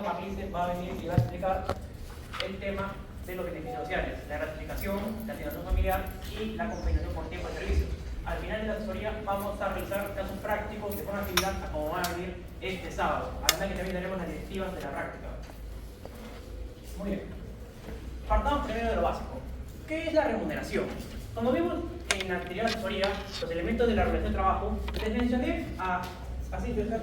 Marlice va a venir y va a explicar el tema de los beneficios sociales, la gratificación, la asignación familiar y la compensación por tiempo de servicio. Al final de la asesoría vamos a realizar casos prácticos de forma similar a como van a venir este sábado. Además que también tenemos las directivas de la práctica. Muy bien. Partamos primero de lo básico. ¿Qué es la remuneración? Como vimos en la anterior asesoría, los elementos de la relación de trabajo, les mencioné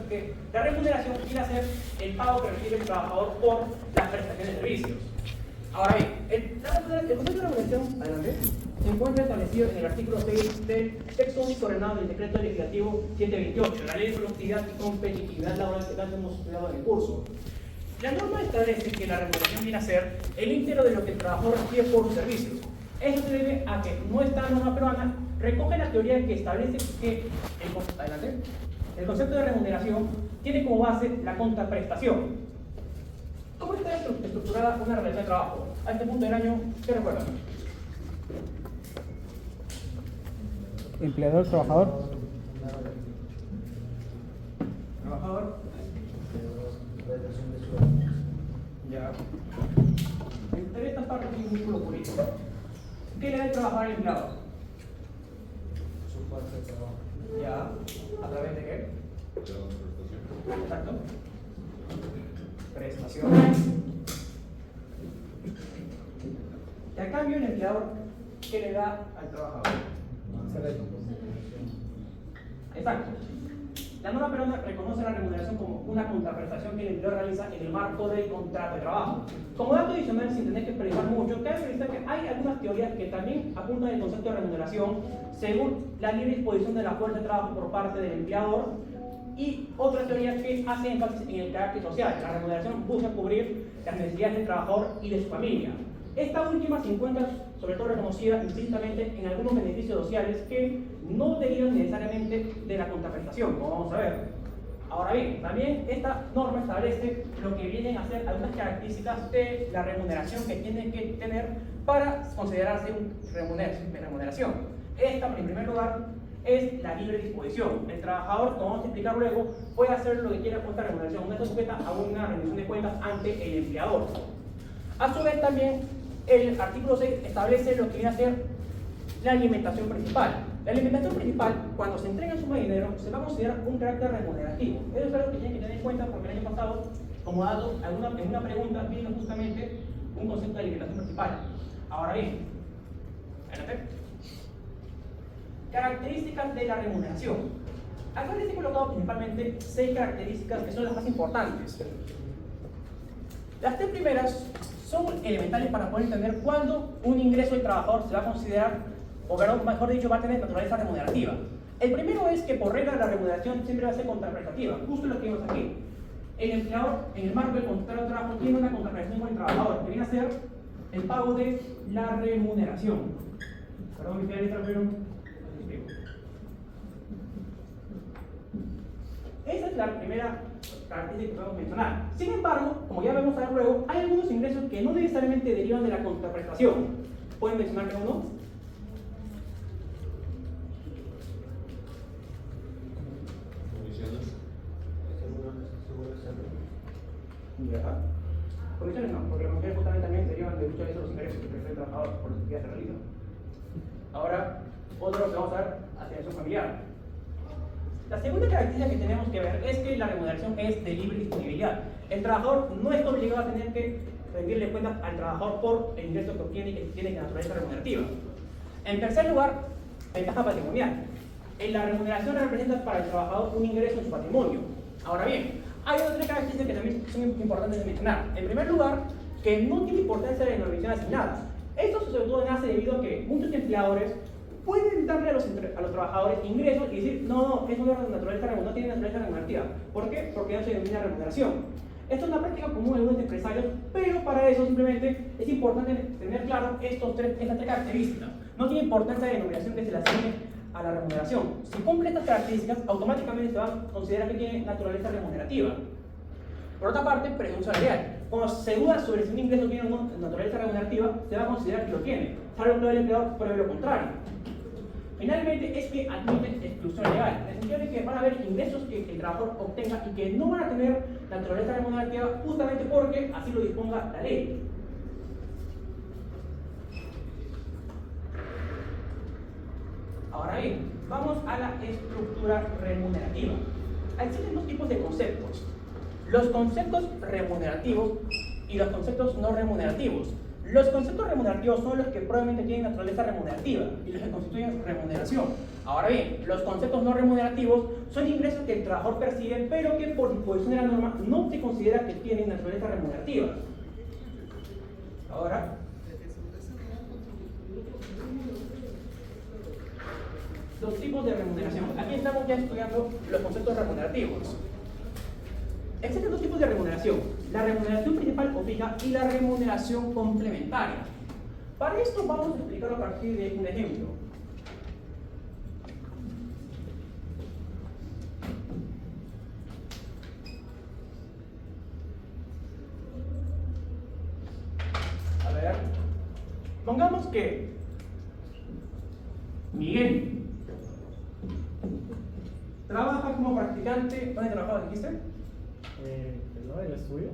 que la remuneración viene a ser el pago que recibe el trabajador por las prestaciones de servicios. Ahora bien, el concepto de remuneración, adelante, se encuentra establecido en el artículo 6 del texto único ordenado del decreto legislativo 728, la ley de productividad y competitividad laboral que tanto hemos estudiado en el curso. La norma establece que la remuneración viene a ser el íntegro de lo que el trabajador recibe por sus servicios. Esto se debe a que nuestra norma peruana recoge la teoría que establece que el concepto de remuneración tiene como base la contraprestación. ¿Cómo está estructurada una relación de trabajo? A este punto del año, ¿qué recuerdan? Empleador, trabajador. Trabajador. Ya. Entre estas partes hay un vínculo político. ¿Qué le da el trabajador al empleado? Su fuerza de trabajo. Ya. ¿A través de qué? Exacto. Prestación. Y a cambio el empleador, ¿qué le da al trabajador? Exacto. La norma peruana reconoce la remuneración como una contraprestación que el empleador realiza en el marco del contrato de trabajo. Como dato adicional, sin tener que expresar mucho, cabe realizar que hay algunas teorías que también apuntan el concepto de remuneración según la libre disposición de la fuerza de trabajo por parte del empleador y otras teorías que hacen énfasis en el carácter social. La remuneración busca cubrir las necesidades del trabajador y de su familia. Esta última se encuentra sobre todo reconocida implícitamente en algunos beneficios sociales que no derivan necesariamente de la contraprestación, como vamos a ver. Ahora bien, también esta norma establece lo que vienen a ser algunas características de la remuneración que tienen que tener para considerarse remuneración. Esta, en primer lugar, es la libre disposición. El trabajador, como vamos a explicar luego, puede hacer lo que quiera con esta remuneración, no está sujeta a una rendición de cuentas ante el empleador. A su vez también, el artículo 6 establece lo que viene a ser la alimentación principal. La alimentación principal, cuando se entrega suma de dinero, se va a considerar un carácter remunerativo. Eso es algo que tienen que tener en cuenta porque el año pasado, como dado en una pregunta, vino justamente un concepto de alimentación principal. Ahora bien, adelante. Características de la remuneración. Acá les he colocado principalmente 6 características que son las más importantes. Las 3 primeras son elementales para poder entender cuándo un ingreso del trabajador se va a considerar, o mejor dicho, va a tener naturaleza remunerativa. El primero es que por regla la remuneración siempre va a ser contraprestativa, justo lo que vimos aquí. El empleador, en el marco del contrato de trabajo, tiene una contraprestación con el trabajador, que viene a ser el pago de la remuneración. Perdón, mi finalista, pero esa es la primera característica que podemos mencionar. Sin embargo, como ya vamos a ver luego, hay algunos ingresos que no necesariamente derivan de la contraprestación. ¿Pueden mencionarme uno? Comisiones. Ya. Comisiones no, porque las comisiones justamente también derivan de muchas veces los ingresos que recibe el trabajador por las actividades que realiza. Ahora, otro que vamos a ver, asignación familiar. La segunda característica que tenemos que ver es que la remuneración es de libre disponibilidad. El trabajador no está obligado a tener que rendirle cuentas al trabajador por el ingreso que obtiene y que tiene que naturaleza remunerativa. En tercer lugar, ventaja patrimonial. La remuneración representa para el trabajador un ingreso en su patrimonio. Ahora bien, hay otras características que también son importantes de mencionar. En primer lugar, que no tiene importancia la denominación asignada. Esto sobre todo nace debido a que muchos empleadores pueden darle a los trabajadores ingresos y decir, no, eso no tiene naturaleza remunerativa. ¿Por qué? Porque no se denomina remuneración. Esto es una práctica común en algunos empresarios, pero para eso simplemente es importante tener claro estas tres características. No tiene importancia la denominación que se le asigne a la remuneración. Si cumple estas características, automáticamente se va a considerar que tiene naturaleza remunerativa. Por otra parte, presión salarial. Cuando se duda sobre si un ingreso tiene naturaleza remunerativa, se va a considerar que lo tiene, salvo que el empleador pruebe lo contrario. Finalmente, es que admiten exclusión legal, en el sentido de que van a haber ingresos que el trabajador obtenga y que no van a tener naturaleza remunerativa justamente porque así lo disponga la ley. Ahora bien, vamos a la estructura remunerativa. Existen dos tipos de conceptos: los conceptos remunerativos y los conceptos no remunerativos. Los conceptos remunerativos son los que probablemente tienen naturaleza remunerativa y los que constituyen remuneración. Ahora bien, los conceptos no remunerativos son ingresos que el trabajador percibe, pero que por disposición de la norma no se considera que tienen naturaleza remunerativa. Ahora, los tipos de remuneración. Aquí estamos ya estudiando los conceptos remunerativos. Existen dos tipos de remuneración: la remuneración principal o fija y la remuneración complementaria. Para esto vamos a explicarlo a partir de un ejemplo. A ver, pongamos que Miguel trabaja como practicante. ¿Dónde trabajaba, dijiste? ¿No? ¿El estudio?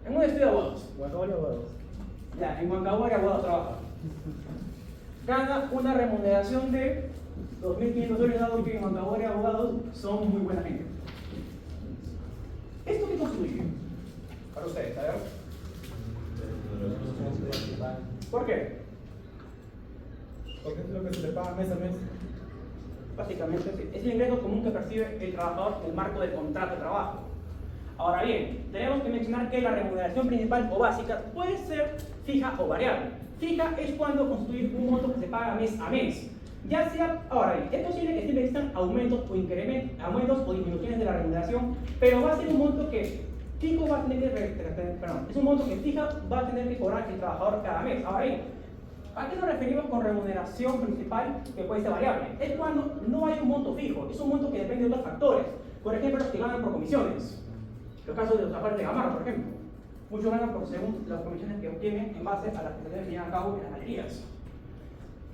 En un estudio de abogados. Huancabaria Abogados. Ya, en Huancabaria Abogados trabaja. Gana una remuneración de 2.500 soles, dado que en Huancabaria Abogados son muy buena gente. ¿Esto qué constituye? Para ustedes, a ver. ¿Por qué? Porque es lo que se le paga mes a mes. Básicamente es el ingreso común que percibe el trabajador en el marco del contrato de trabajo. Ahora bien, tenemos que mencionar que la remuneración principal o básica puede ser fija o variable. Fija es cuando constituye un monto que se paga mes a mes. Ya sea, ahora bien, es posible que siempre existan aumentos o incrementos, aumentos o disminuciones de la remuneración, pero va a ser un monto que fijo va a tener que, es un monto que fija va a tener que cobrar el trabajador cada mes. Ahora bien, ¿a qué nos referimos con remuneración principal que puede ser variable? Es cuando no hay un monto fijo, es un monto que depende de otros factores. Por ejemplo, los que ganan por comisiones. Los casos de los trabajadores de Gamarra, por ejemplo. Muchos ganan según las comisiones que obtienen en base a las prestaciones que llevan a cabo en las galerías.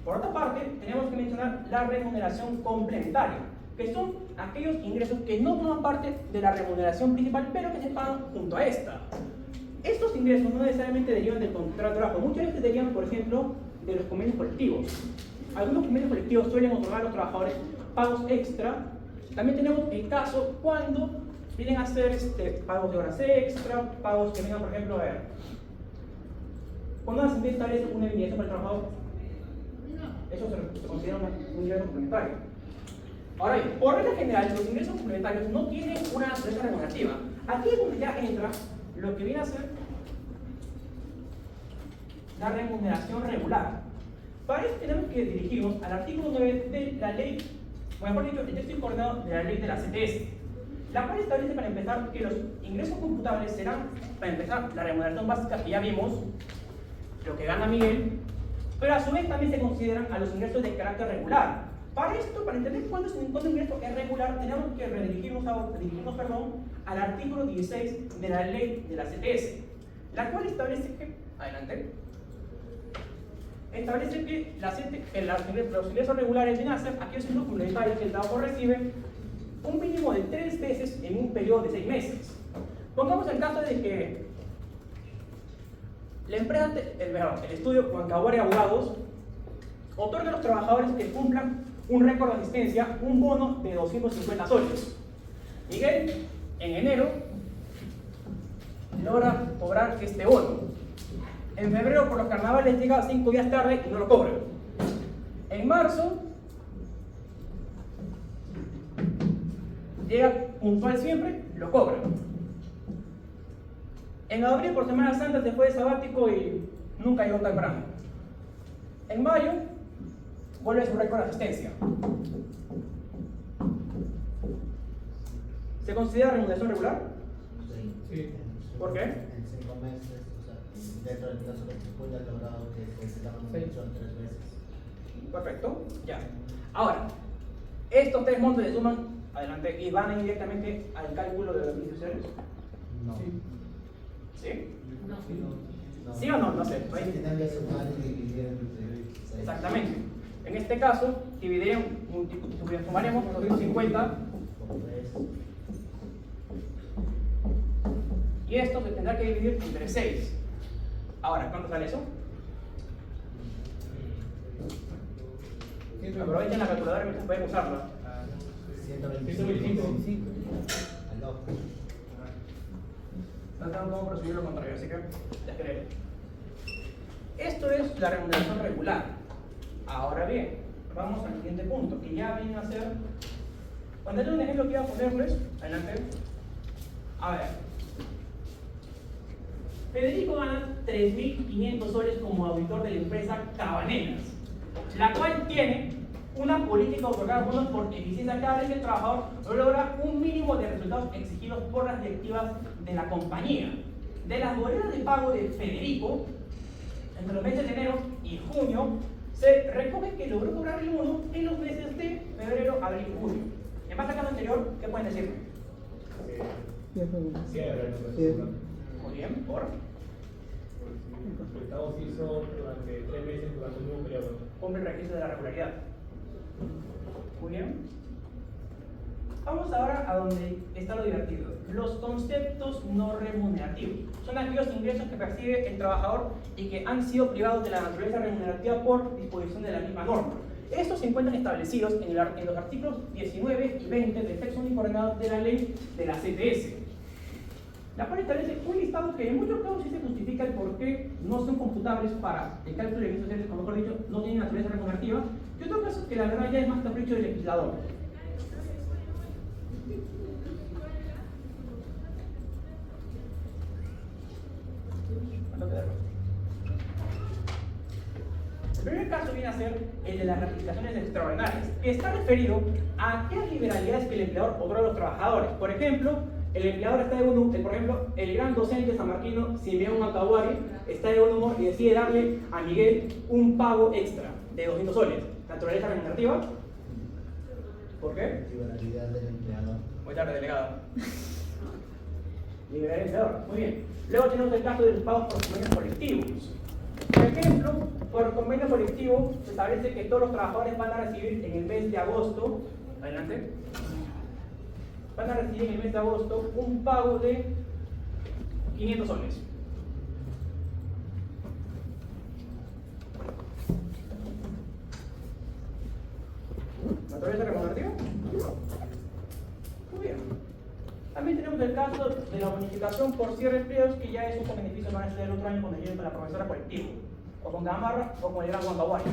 Por otra parte, tenemos que mencionar la remuneración complementaria, que son aquellos ingresos que no forman parte de la remuneración principal, pero que se pagan junto a esta. Estos ingresos no necesariamente derivan del contrato de trabajo, muchas veces derivan, por ejemplo, de los convenios colectivos. Algunos convenios colectivos suelen otorgar a los trabajadores pagos extra. También tenemos el caso cuando vienen a hacer pagos de horas extra, pagos que vengan, por ejemplo, a ver, cuando una empresa establece una indemnización para el trabajador, eso se considera un ingreso complementario. Ahora bien, por regla general, los ingresos complementarios no tienen una naturaleza remunerativa. Aquí es donde ya entra lo que viene a ser la remuneración regular. Para eso tenemos que dirigirnos al artículo 9 de la ley, o mejor dicho, el texto incoordinado de la ley de la CTS, la cual establece, para empezar, que los ingresos computables serán, para empezar, la remuneración básica que ya vimos, lo que gana Miguel, pero a su vez también se consideran a los ingresos de carácter regular. Para esto, para entender cuándo un ingreso es regular, tenemos que redirigirnos al artículo 16 de la ley de la CTS, la cual establece que, adelante, establece que los ingresos regulares vienen a ser aquellos ingresos complementarios que el trabajador recibe un mínimo de 3 veces en un periodo de 6 meses. Pongamos el caso de que la empresa, el estudio Huancabaria Abogados otorga a los trabajadores que cumplan un récord de asistencia un bono de 250 soles. Miguel, en enero, logra cobrar este bono. En febrero, por los carnavales, llega 5 días tarde y no lo cobra. En marzo, llega puntual siempre, lo cobra. En abril, por Semana Santa, se fue de sabático y nunca llegó temprano. En mayo, vuelve a su récord de asistencia. ¿Se considera remuneración regular? Sí. ¿Por qué? En 5 meses, o sea, dentro del plazo que se puede haber logrado que se la remuneración 3 veces. Perfecto, ya. Ahora, estos 3 montos se suman, adelante, y van indirectamente al cálculo de los beneficios sociales. No. ¿Sí? No. ¿Sí o no? No sé. Sí, tienen que sumar y dividir entre 6. Exactamente. En este caso, sumaremos 250 por 3. y esto se tendrá que dividir entre 6. Ahora, ¿cuánto sale eso? Aprovechen la calculadora que pueden usarla. 125. Al log. No tengo cómo proceder lo contrario, así que ya creeré. Esto es la remuneración regular. Ahora bien, vamos al siguiente punto, que ya viene a ser. Cuando haya un ejemplo que iba a ponerles, adelante. A ver. Federico gana 3.500 soles como auditor de la empresa Cabanelas, la cual tiene una política de otorgar bonos por eficiencia cada vez que el trabajador logra un mínimo de resultados exigidos por las directivas de la compañía. De las boletas de pago de Federico, entre los meses de enero y junio, se recoge que logró cobrar el bono en los meses de febrero, abril y julio. En base al caso anterior, ¿qué pueden decirme? Muy bien, ¿por? El pago se hizo durante 3 meses durante un mismo periodo. Cumple el requisito de la regularidad. Muy bien. Vamos ahora a donde está lo divertido. Los conceptos no remunerativos. Son aquellos ingresos que percibe el trabajador y que han sido privados de la naturaleza remunerativa por disposición de la misma norma. Estos se encuentran establecidos en los artículos 19 y 20 del texto uniformado de la ley de la CTS. La cual establece un listado que en muchos casos sí se justifica el por qué no son computables para el cálculo de ingresos sociales, como mejor dicho, no tienen naturaleza remunerativa, y otro caso que la verdad ya es más capricho del legislador. El primer caso viene a ser el de las gratificaciones extraordinarias, que está referido a aquellas liberalidades que el empleador otorga a los trabajadores. Por ejemplo, el empleador está de buen humor, por ejemplo, el gran docente sanmarquino Simeón Macahuari está de buen humor y decide darle a Miguel un pago extra de 200 soles. ¿Naturaleza remunerativa? ¿Por qué? Liberalidad del empleador. Muy tarde, delegado. Liberar el empleador, muy bien. Luego tenemos el caso de los pagos por convenios colectivos. Por ejemplo, por convenio colectivo se establece que todos los trabajadores van a recibir en el mes de agosto, adelante, van a recibir en el mes de agosto un pago de 500 soles. ¿Naturaleza remunerativa? Muy bien. También tenemos el caso de la bonificación por cierre de empleos, que ya es un beneficio que van a hacer el otro año cuando lleguen con la profesora colectiva, o con Gamarra, o con el gran Guancahuari.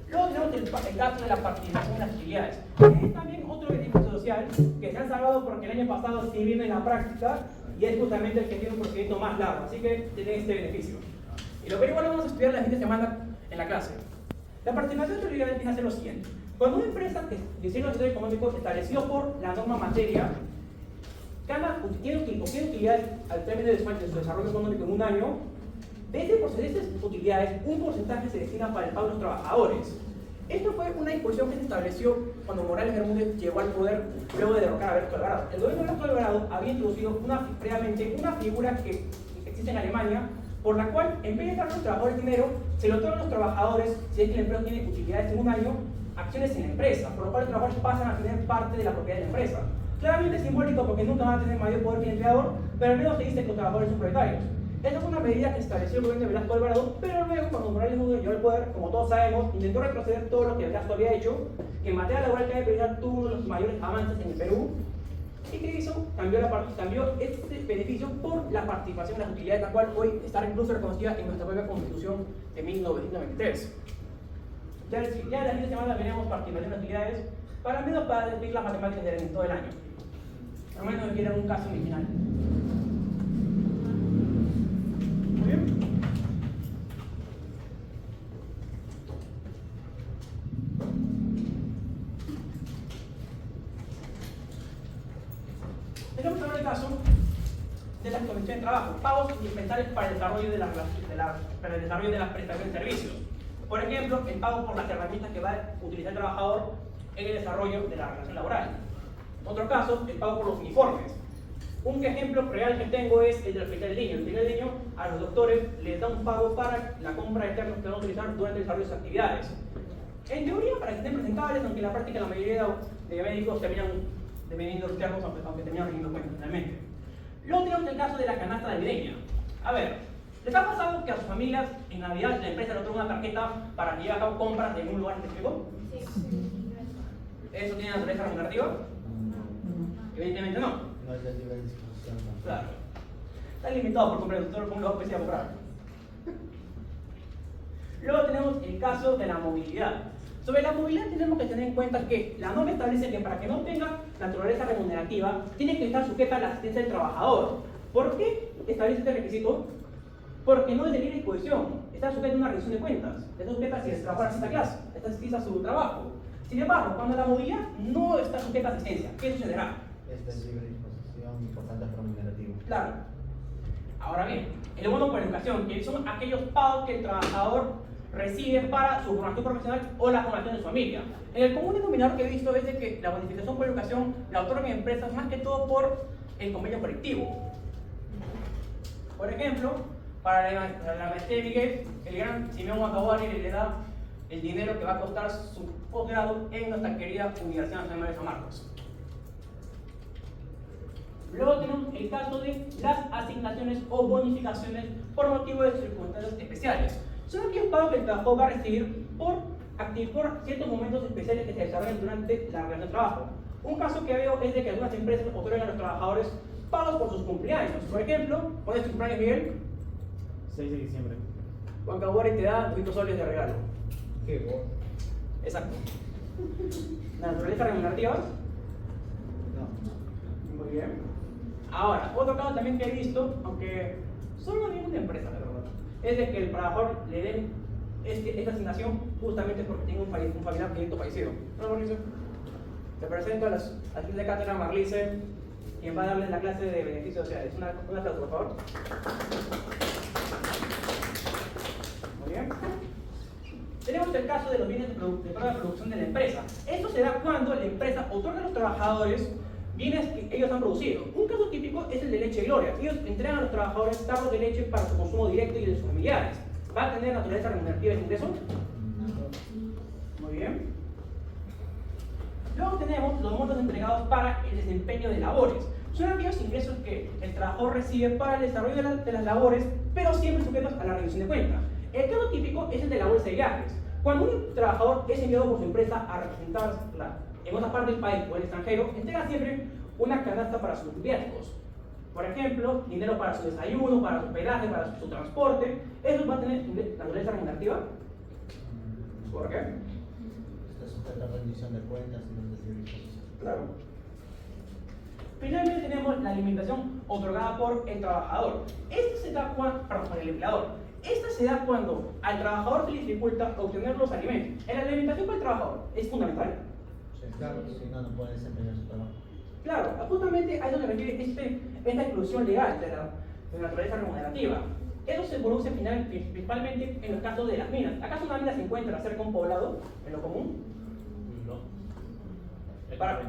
Luego tenemos el caso de la participación en las actividades. Es también otro beneficio social que se han salvado porque el año pasado sí vino en la práctica y es justamente el que tiene un procedimiento más largo, así que tiene este beneficio. Y lo que igual vamos a estudiar la siguiente semana en la clase. La participación solidaria viene a ser lo siguiente. Cuando una empresa de diseño social económico establecido por la norma materia tiene utilidades al término de su desarrollo económico en un año, de esas utilidades, un porcentaje se destina para el pago de los trabajadores. Esto fue una disposición que se estableció cuando Morales Bermúdez llegó al poder luego de derrocar a Alberto Alvarado. El gobierno de Alberto Alvarado había introducido previamente una figura que existe en Alemania, por la cual, en vez de dar a los trabajadores dinero, se lo otorgan a los trabajadores, si es que el empleo tiene utilidades en un año, acciones en la empresa, por lo cual los trabajadores pasan a tener parte de la propiedad de la empresa. Claramente es simbólico porque nunca van a tener mayor poder que el empleador, pero al menos se dice que los trabajadores son propietarios. Esta fue una medida que estableció el gobierno de Velasco Alvarado, pero luego, cuando Morales Bermúdez llegó al poder, como todos sabemos, intentó retroceder todo lo que Velasco había hecho, que en materia laboral que había prioridad tuvo uno de los mayores avances en el Perú. ¿Y qué hizo? Cambió este beneficio por la participación en las utilidades, la cual hoy está incluso reconocida en nuestra propia Constitución de 1923. Ya la siguiente semana veremos participación en las utilidades, para menos para despedir las matemáticas en todo el año. Al menos me quieren un caso original. Muy bien. Tenemos ahora el caso de las condiciones de trabajo, pagos indispensables para el desarrollo de las prestaciones de servicios. Por ejemplo, el pago por las herramientas que va a utilizar el trabajador en el desarrollo de la relación laboral. Otro caso, el pago por los uniformes. Un ejemplo real que tengo es el del Hospital del Niño. El Hospital del Niño a los doctores les da un pago para la compra de ternos que van a utilizar durante el desarrollo de sus actividades. En teoría, para que estén presentables, aunque en la práctica la mayoría de médicos terminan vendiendo los ternos, aunque terminan rindiendo cuentas finalmente. Luego tenemos el caso de la canasta navideña. A ver, ¿les ha pasado que a sus familias en Navidad la empresa le otorga una tarjeta para que lleve a cabo compras en un lugar específico? ¿Eso tiene naturaleza remunerativa? Evidentemente no. No es de libre disposición. ¿No? Claro. Está limitado por completo, todo lo que sea comprar. Luego tenemos el caso de la movilidad. Sobre la movilidad tenemos que tener en cuenta que la norma establece que para que no tenga naturaleza remunerativa, tiene que estar sujeta a la asistencia del trabajador. ¿Por qué establece este requisito? Porque no es de libre disposición, está sujeta a una revisión de cuentas, está sujeta si el trabajador asiste a clase, está a su trabajo. Sin embargo, cuando la movilidad no está sujeta a asistencia, ¿qué sucederá? Es de libre disposición y por tanto es remunerativo. Claro. Ahora bien, el bono por educación, que son aquellos pagos que el trabajador recibe para su formación profesional o la formación de su familia. En el común denominador que he visto es de que la bonificación por educación la otorgan empresas más que todo por el convenio colectivo. Por ejemplo, para la maestría de Miguel, el gran Simeón Wakavari le da el dinero que va a costar su posgrado en nuestra querida Universidad Nacional de San Marcos. Luego tenemos el caso de las asignaciones o bonificaciones por motivo de circunstancias especiales. Son aquellos pagos que el trabajador va a recibir por ciertos momentos especiales que se desarrollan durante la relación de trabajo. Un caso que veo es de que algunas empresas otorgan a los trabajadores pagos por sus cumpleaños. Por ejemplo, ¿cuándo es tu cumpleaños, Miguel? 6 de diciembre. Juan Caguari te da 200 soles de regalo. Qué bueno. Exacto. ¿Naturaleza remunerativa? No. Muy bien. Ahora, otro caso también que he visto, aunque solo no viene de empresa, la verdad, es de que el trabajador le den esta asignación justamente porque tiene un familiar directo fallecido. ¿No, Marlice? Te presento a las actrices de cátedra Marlice, quien va a darles la clase de beneficios sociales. Un aplauso, por favor. Muy bien. Tenemos el caso de los bienes de producción de la empresa. Esto se da cuando la empresa otorga a los trabajadores bienes que ellos han producido. Un caso típico es el de Leche Gloria. Ellos entregan a los trabajadores tarros de leche para su consumo directo y de sus familiares. ¿Va a tener naturaleza remunerativa ese ingreso? Muy bien. Luego tenemos los montos entregados para el desempeño de labores. Son aquellos ingresos que el trabajador recibe para el desarrollo de las labores, pero siempre sujetos a la revisión de cuentas. El caso típico es el de la bolsa de viajes. Cuando un trabajador es enviado por su empresa a representarla en otra parte del país o el extranjero, entrega siempre una canasta para sus riesgos. Por ejemplo, dinero para su desayuno, para su hospedaje, para su transporte. ¿Eso va a tener naturaleza remunerativa? ¿Por qué? Está sujeta a rendición de cuentas y no es de libre disposición. Claro. Finalmente tenemos la alimentación otorgada por el trabajador. Esta se da por el empleador. Esta se da cuando al trabajador se le dificulta obtener los alimentos. En la alimentación para el trabajador es fundamental. Sí, claro, si no, no puede desempeñar su trabajo. Claro, justamente a eso se refiere esta exclusión legal de la naturaleza remunerativa. Eso se produce principalmente en los casos de las minas. ¿Acaso una mina se encuentra cerca de un poblado, en lo común? No. Para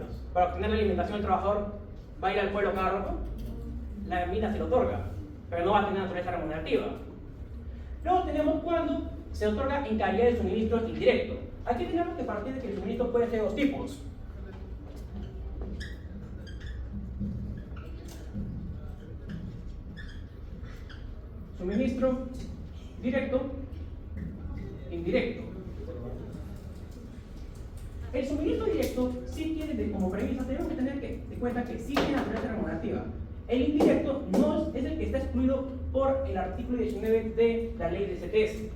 obtener la alimentación del trabajador, ¿va a ir al pueblo cada rato? La mina se lo otorga, pero no va a tener naturaleza remunerativa. Luego tenemos cuando se otorga en calidad de suministro indirecto. Aquí tenemos que partir de que el suministro puede ser de dos tipos. Suministro directo, indirecto. El suministro directo sí tiene como premisa, tenemos que tener en cuenta que sí tiene naturaleza remunerativa. El indirecto no es el que está excluido por el artículo 19 de la ley de CTS.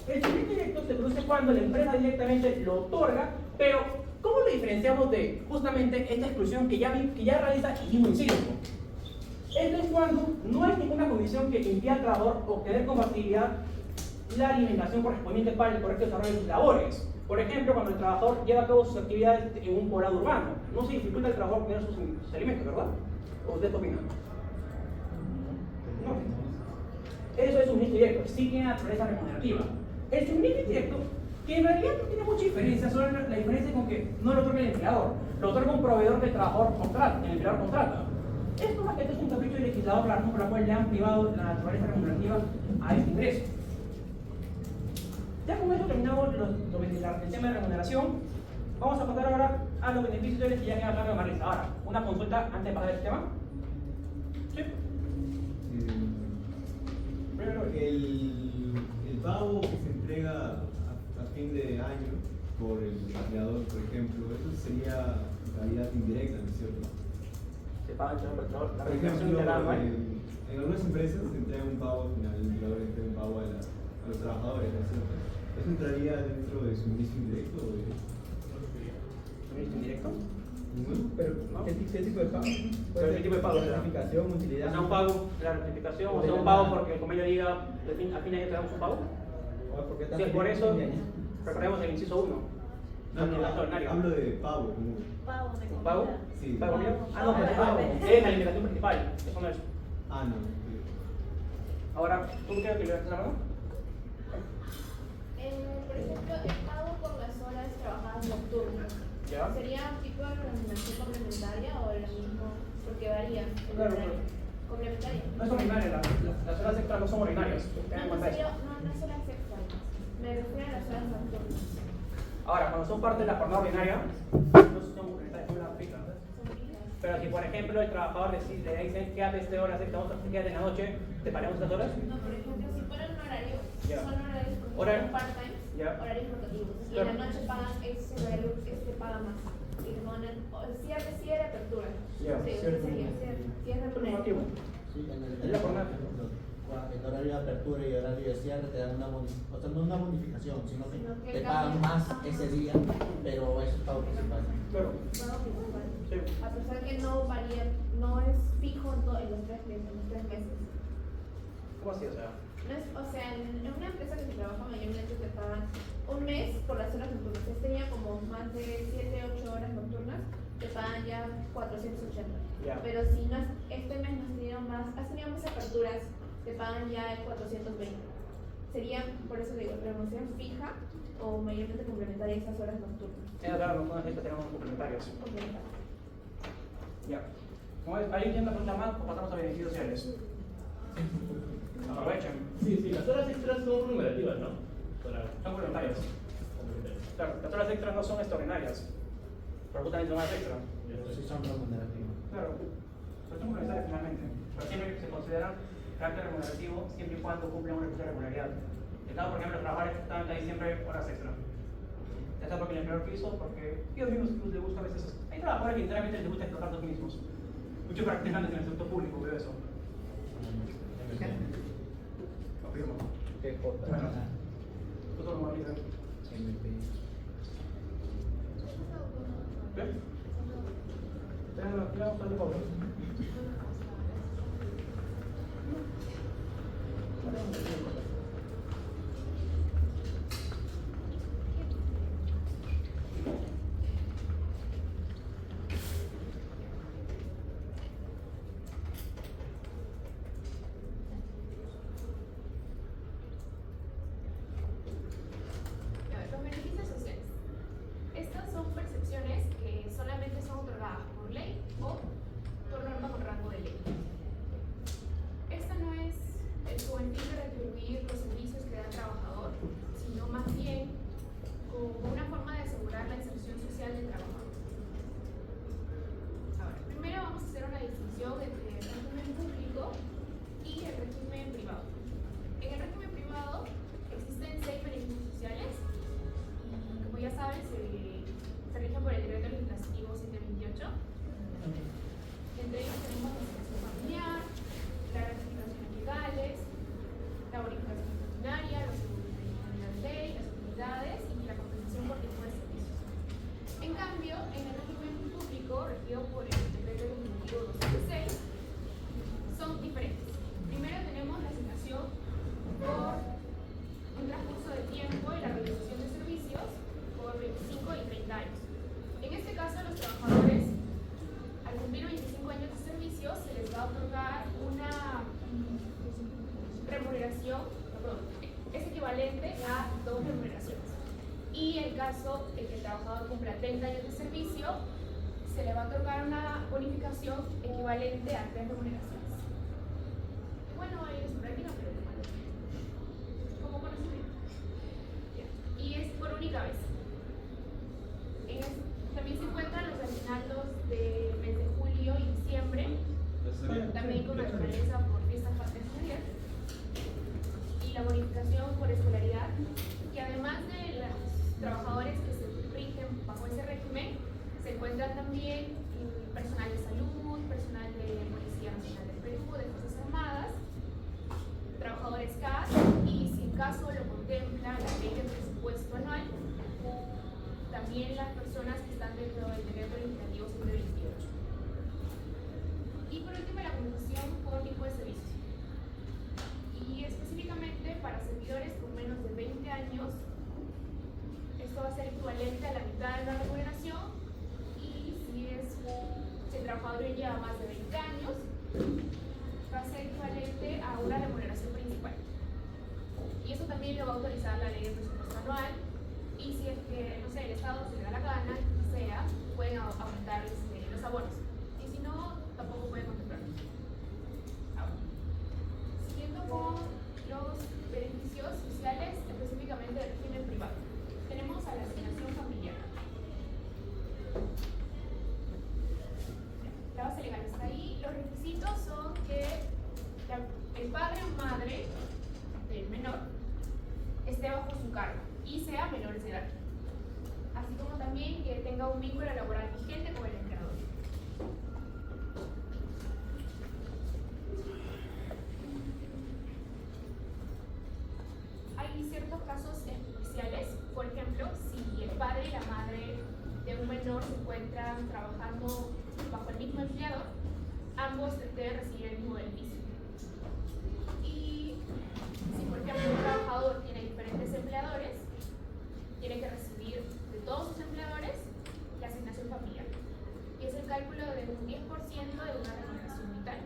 El suministro directo se produce cuando la empresa directamente lo otorga, pero ¿cómo lo diferenciamos de justamente esta exclusión que ya realiza el mismo inciso? Esto es cuando no hay ninguna condición que impida al trabajador obtener con facilidad la alimentación correspondiente para el correcto desarrollo de sus labores. Por ejemplo, cuando el trabajador lleva a cabo sus actividades en un poblado urbano, no se dificulta al trabajador obtener sus alimentos, ¿verdad? ¿O usted qué opina? No. Eso es suministro directo, sí tiene naturaleza remunerativa. El suministro indirecto que en realidad no tiene mucha diferencia, solo la diferencia es con que no lo otorga el empleador, lo otorga un proveedor que el trabajador contrata, el empleador contrata. Esto más que esto es un capricho del legislador, la razón por la cual le han privado la naturaleza remunerativa a este ingreso. Ya con eso terminamos el tema de remuneración. Vamos a pasar ahora a los beneficios sociales que ya queda claro de Marisa. Ahora, una consulta antes de pasar a este tema. ¿Sí? Primero, el pago que se entrega a fin de año por el empleador, por ejemplo, eso sería en calidad indirecta, ¿no es cierto? Se paga el trabajador, la Por remuneración ejemplo, integral, ¿no? en algunas empresas se entrega un pago al final, el empleador entrega un pago a los trabajadores, ¿no es cierto? ¿Eso entraría dentro de suministro indirecto o directo? ¿Suministro indirecto? Pero, ¿qué tipo de pago? ¿Pero qué tipo de pago? Gratificación, O utilidad. sea, un pago, la rectificación, o sea, un pago porque el convenio diga a fin de año te damos un pago. ¿Por qué Si es por eso, fin de año? recordemos el inciso 1. No, hablo de pago. Pago de ¿Un pago? comida. Sí. ¿Pago mío? Ah, no, pues Pago. es la alimentación principal, eso no es. Ah, no. Ahora, ¿tú qué que levantas la mano? Por ejemplo, el pago por las horas trabajadas nocturnas. ¿Ya? ¿Sería un tipo de remuneración complementaria o lo mismo? Porque varía el Claro, horario. ¿Complementaria? No es ordinaria, las horas extras no son ordinarias. Ten en No, cuenta eso. no son las extras. Me refiero a las horas nocturnas. Ahora, cuando son parte de la jornada ordinaria, no son complementarias, son las fijas. Son fijas. Pero si, por ejemplo, el trabajador le dice, quédate este horas, quédate en la noche, ¿te pagamos estas horas? No, por ejemplo, si fuera un horario, Ya. son horarios porque Horario. son part-time, Ya. horarios rotativos. Y Claro. en la noche pagan ese horario, paga más. Y le ponen cierre, apertura. Ya. Sí, Cierre. cierre Informativo. Sí, Es la jornada. el horario de apertura y horario de cierre te dan una bonificación, o sea, no una bonificación, sino que Sino que te el pagan cambio- más ajá. ese día, pero eso es pago principal. Claro. Pago principal. Sí. A pesar que no varía, no es fijo en los 3 meses. ¿Cómo así? O sea, No es, o sea, en una empresa que se trabaja mayormente te pagan un mes por las horas nocturnas. Este tenía como más de 7, 8 horas nocturnas, te pagan ya 480. Ya. Pero si no, este mes no has tenido más aperturas, te pagan ya 420. Sería, por eso digo, remuneración fija o mayormente complementaria a esas horas nocturnas. claro, nosotros estas tenemos complementarios. Complementaria. Ya. Como es, ¿alguien tiene una pregunta más o pasamos a beneficios sociales? Aprovechen. Sí, las horas extras son numerativas, ¿no? Son complementarias. Claro, las horas extras no son extraordinarias, pero justamente son horas extras. Sí, son remunerativos. Claro, pero son complementarias finalmente. Pero siempre se consideran carácter remunerativo siempre y cuando cumplan un requisito de regularidad. El caso, por ejemplo, los trabajadores están ahí siempre horas extra. Ya sea porque el empleador quiso, porque ellos mismos les gusta a veces. Hay trabajadores que literalmente les gusta explotar a los mismos. Muchos practicantes en el sector público veo eso. Confirmo. ¿Qué corta? Bueno, tú solo me dices. ¿Qué? Tenemos un poco. A ver, los beneficios sociales. Estas son percepciones que solamente son otorgadas por ley o por norma con rango de ley. Esta no es su fin de retribuir los servicios que da el trabajador, sino más bien como una forma de asegurar la inserción social del trabajador. Ahora, primero vamos a hacer una distinción entre el régimen público y el régimen privado. En el régimen privado existen 6 beneficios sociales y, como ya saben, se rigen por el decreto legislativo 728. Entre ellos tenemos la asistencia familiar, las gratificaciones legales, la bonificación extraordinaria, los seguros de calidad de ley, las utilidades y la compensación por tipo de servicios. En cambio, en el régimen público, regido por el decreto legislativo 206, son diferentes. Primero tenemos la asignación por un transcurso de tiempo y la realización de servicios por 25 y 30 años. En este caso, los trabajadores, al cumplir 25 años de servicio, se les va a otorgar una remuneración, es equivalente a 2 remuneraciones. Y el caso en que el trabajador cumpla 30 años de servicio, se le va a otorgar una bonificación equivalente a 3 remuneraciones. Bueno, ahí es un retiro, pero es malo. Como conocimiento. Y es por única vez. También se encuentran los aguinaldos del mes de julio y diciembre, también con naturaleza por fiestas patrias, y la bonificación por escolaridad, que además de los trabajadores que se rigen bajo ese régimen, se encuentran también personal de salud, personal de Policía Nacional del Perú, de Fuerzas Armadas, trabajadores CAS, y si en caso lo contempla la ley de presupuesto anual, también las personas que están dentro del decreto legislativo 128. Y por último, la compensación por tipo de servicio. Y específicamente para servidores con menos de 20 años, esto va a ser equivalente a la mitad de la remuneración, y si el trabajador lleva más de 20 años, va a ser equivalente a una remuneración principal. Y eso también lo va a autorizar la ley de presupuesto anual. Y si es que, no sé, el Estado se le da la gana, pueden aumentar los abonos. Y si no, tampoco pueden contemplarlo. Ahora, siguiendo con los beneficios sociales, específicamente del régimen privado, tenemos a la asignación familiar. La base legal está ahí. Los requisitos son que el padre o madre del menor esté bajo su cargo y sea menores de edad, así como también que tenga un vínculo laboral vigente con el empleador. Hay ciertos casos especiales, por ejemplo, si el padre y la madre de un menor se encuentran trabajando bajo el mismo empleador, ambos deben recibir el mismo beneficio. Y si, por ejemplo, un trabajador tiene diferentes empleadores, tiene que recibir de todos sus empleadores la asignación familiar. Y es el cálculo de un 10% de una remuneración vital.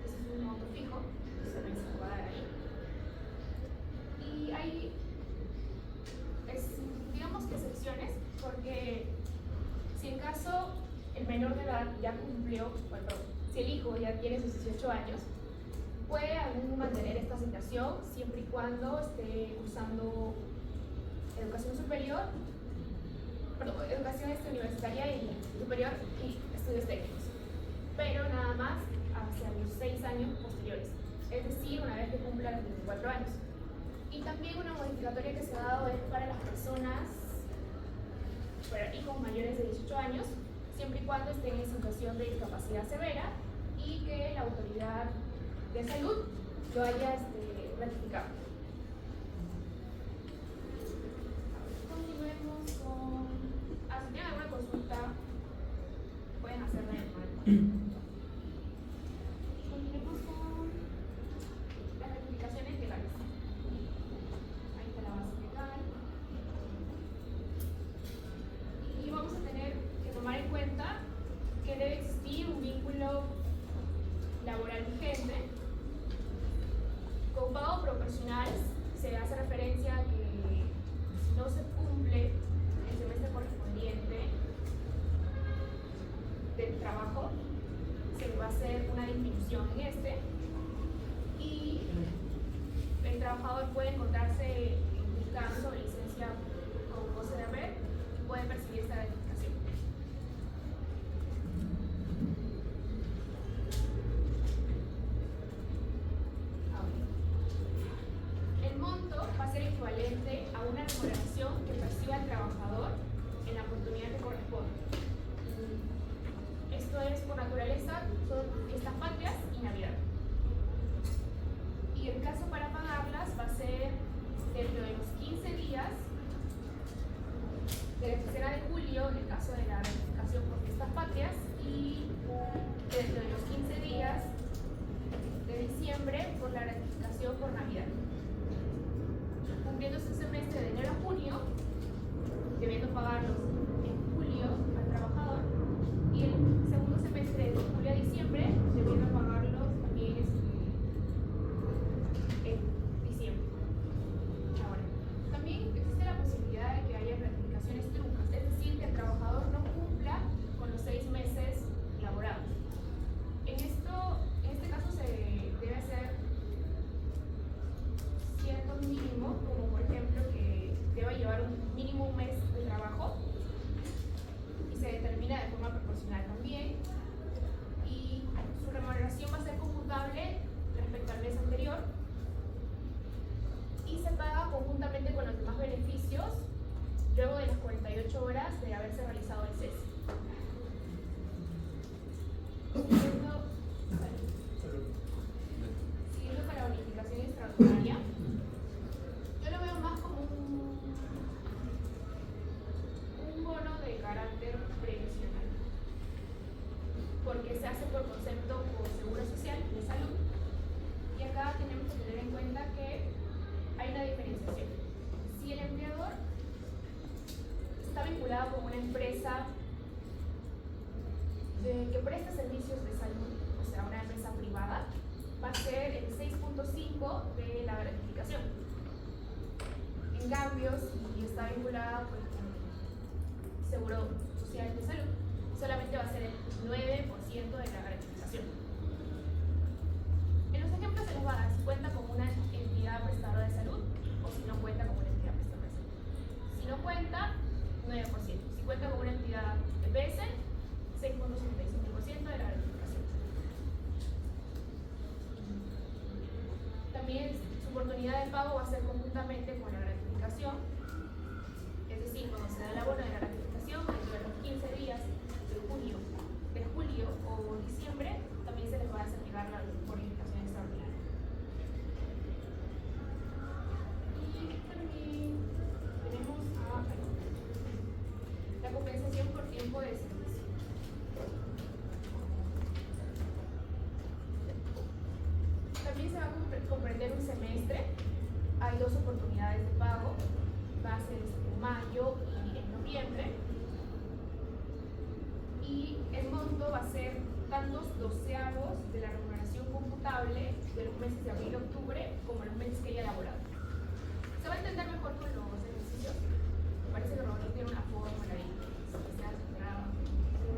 Ese es un monto fijo, se va a dar ahí. Y hay, digamos que excepciones, porque si en caso el menor de edad ya cumplió, si el hijo ya tiene sus 18 años, puede aún mantener esta asignación siempre y cuando esté cursando educación superior, educación universitaria y superior y estudios técnicos, pero nada más hacia los 6 años posteriores, es decir, una vez que cumpla los 24 años. Y también una modificatoria que se ha dado es para las personas, para hijos mayores de 18 años, siempre y cuando estén en situación de discapacidad severa y que la autoridad de salud lo haya ratificado. Continuemos con... si tienen alguna consulta, pueden hacerla en el manual. Continuemos con las rectificaciones legales. Ahí está la base legal. Y vamos a tener que tomar en cuenta que debe existir un vínculo laboral vigente. Con pago proporcional se hace referencia a que si no se cumple el semestre correspondiente del trabajo, se va a hacer una disminución en este, y el trabajador puede encontrarse en descanso o licencia con goce de haber y puede percibir esta gratificación. El monto va a ser equivalente a una remuneración que perciba el trabajador en la oportunidad que corresponde. Esto es, por naturaleza, son fiestas patrias y Navidad. Y el caso para pagarlas va a ser dentro de los 15 días de la quincena de julio, en el caso de la rectificación por fiestas patrias, y dentro de los 15 días de diciembre por la rectificación por Navidad. Cumpliéndose un semestre de enero a junio, debiendo pagarlos en julio al trabajador, y el segundo semestre de julio a diciembre, debiendo pagarlos también en diciembre. Ahora, también existe la posibilidad de que haya voluntaria. Yo lo veo más como un bono de carácter previsional, porque se hace por concepto o seguro social de salud, y acá tenemos que tener en cuenta que hay una diferenciación. Si el empleador está vinculado con una empresa que presta servicios de salud, o sea, una empresa privada, va a ser el 6.5 de la gratificación. En cambio, si está vinculada pues, con seguro social de salud, solamente va a ser el 9% de la gratificación. En los ejemplos se les va a dar si cuenta con una entidad prestadora de salud o si no cuenta con una entidad prestadora de salud. Si no cuenta, 9%. Si cuenta con una entidad EPS, 6.65% de la gratificación. También su oportunidad de pago va a ser conjuntamente con la gratificación, es decir, cuando se da el abono de la gratificación, dentro de los 15 días de julio o diciembre, también se les va a hacer llegar la bonificación extraordinaria. Y también tenemos la compensación por tiempo de servicio. También se va a comprender un semestre. Hay dos oportunidades de pago, va a ser en mayo y en noviembre. Y el monto va a ser tantos doceavos de la remuneración computable de los meses de abril y octubre como los meses que haya elaborado. Se va a entender mejor con los ejercicios. Me parece que Roberto tiene una fórmula ahí, que se hace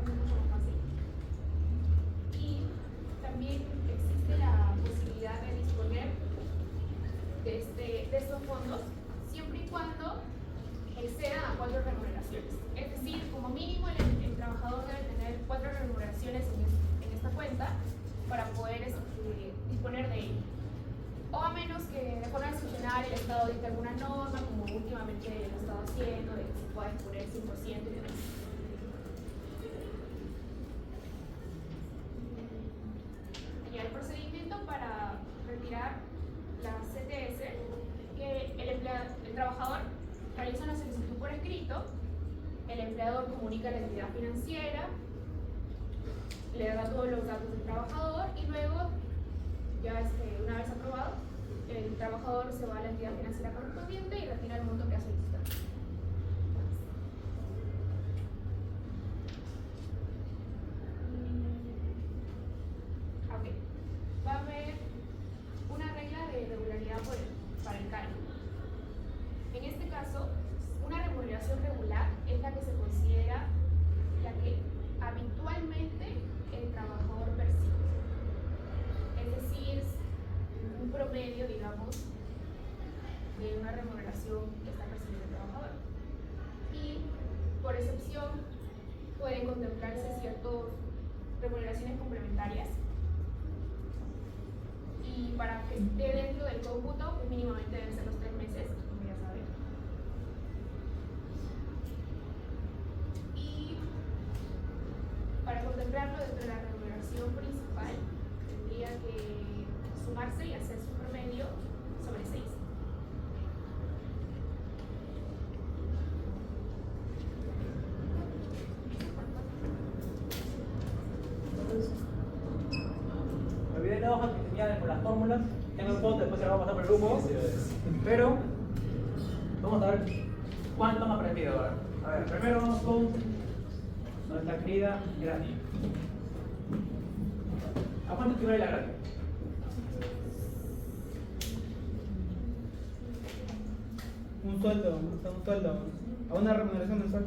mucho más fácil. Y también existe la posibilidad de disponer de estos fondos siempre y cuando excedan a 4 remuneraciones. Es decir, como mínimo el trabajador debe tener 4 remuneraciones en esta cuenta para poder disponer de ello. O a menos que de forma excepcional el Estado dicte alguna norma, como últimamente lo ha estado haciendo, de que se pueda disponer el 100% y demás. Y el procedimiento para retirar la CTS, que el trabajador realiza una solicitud por escrito, el empleador comunica a la entidad financiera, le da todos los datos del trabajador y luego, ya una vez aprobado, el trabajador se va a la entidad financiera correspondiente y retira el monto que ha solicitado. Ok. Va a haber una regla de regularidad para el cálculo. En este caso, una remuneración regular es la que se considera la que habitualmente el trabajador percibe. Es decir, un promedio, digamos, de una remuneración que está percibiendo el trabajador. Y, por excepción, pueden contemplarse ciertas remuneraciones complementarias. Y para que esté dentro del cómputo, pues mínimamente deben ser los 3 meses, como ya saben. Y para contemplarlo dentro de la remuneración principal, tendría que sumarse y hacer su promedio sobre 6. Me olvidé la hoja que tenía con las fórmulas. Tengo el foto, después se la vamos a pasar por el grupo. Pero vamos a ver cuánto hemos aprendido ahora. A ver, primero vamos con nuestra querida gracia. ¿A cuánto equivale la gracia? Un sueldo, a una remuneración mensual.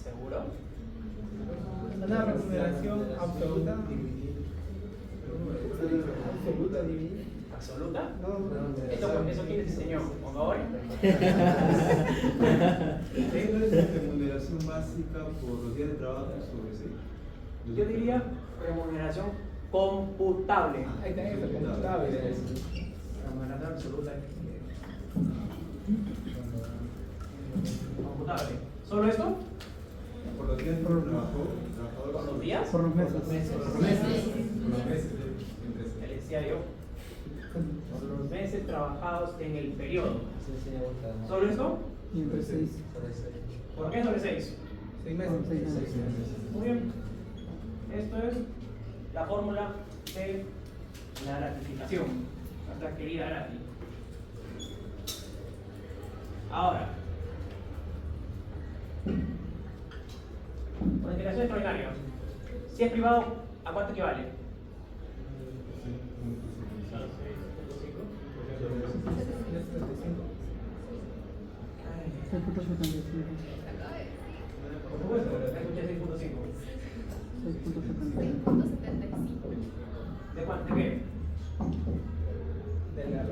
¿Seguro? Una remuneración absoluta. Absoluta, dividida. ¿Absoluta? No, ¿Eso quién diseñó? ¿Por favor? ¿Tengo la remuneración básica por los días de trabajo sobre 6? Yo diría remuneración computable. ahí está eso, computable. Remuneración absoluta. Computable. ¿Solo esto? Por los días de trabajo, ¿Por los días? Por los meses. Por los meses. Por los meses de empresa. Le decía yo. Por los meses trabajados en el periodo. Sí, sí, ahorita, ¿no? ¿Sobre esto? Y entre 6. Sobre ese. ¿Por qué sobre 6? 6 meses. 6 6 meses. meses. Muy bien. Esto es la fórmula de la gratificación, nuestra querida Grati. Ahora, bonificación extraordinaria. Si es privado, ¿a cuánto equivale? A 6.5. 6.75. Por supuesto, escuché 6.5. 6.75. 6.75. ¿De cuánto? ¿De qué? De la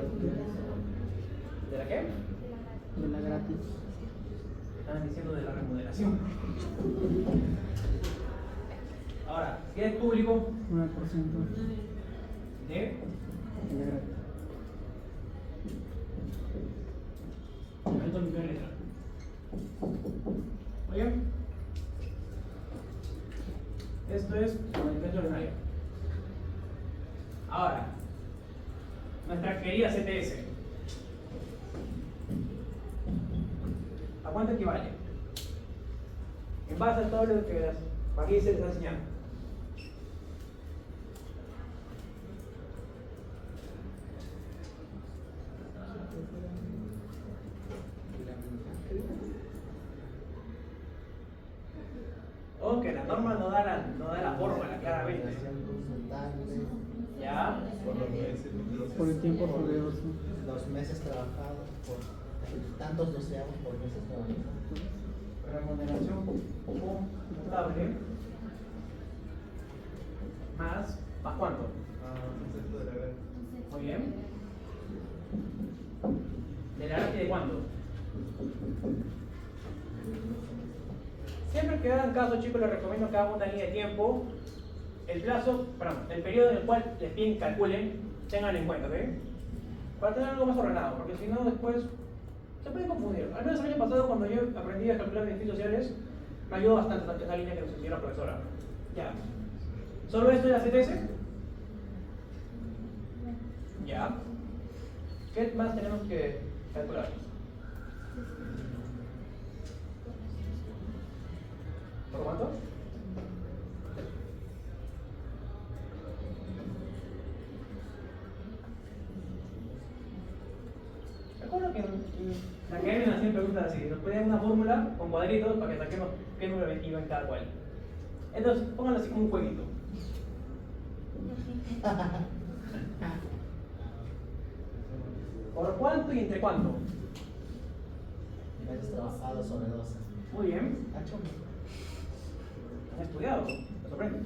¿De la qué? De la gratis. Estaban diciendo de la remuneración. Ahora, si es público, 9%. de De la gratis. esto es mi primera letra. Muy bien. Esto es bonificación extraordinaria. Ahora, nuestra querida CTS. ¿A cuánto equivale? En base a todo lo que aquí se les ha enseñado. Oh, que la norma no da la fórmula claramente. Remuneración consultante, ¿Ya? Por los meses. Por el tiempo fogueoso. los meses trabajados, por tantos doceavos por meses trabajados. Remuneración computable más cuánto? Concepto de la gran. Muy bien. ¿De la gratis de cuándo? Siempre que hagan caso, chicos, les recomiendo que hagan una línea de tiempo. El plazo, perdón, el periodo en el cual les piden que calculen, tengan en cuenta, ¿ok? Para tener algo más ordenado, porque si no, después se pueden confundir. Al menos el año pasado, cuando yo aprendí a calcular beneficios sociales, me ayudó bastante esa línea que nos enseñó la profesora. Ya. ¿Solo esto de la CTS? Ya. ¿Qué más tenemos que calcular? ¿Por cuánto? Recuerdo que en la academia nos hacían preguntas así, nos ponían una fórmula con cuadritos para que saquemos qué número iba en cada cual. Entonces, pónganlo así como un jueguito. ¿Por cuánto y entre cuánto? Meses trabajados sobre 12. Muy bien. Han estudiado, me sorprende.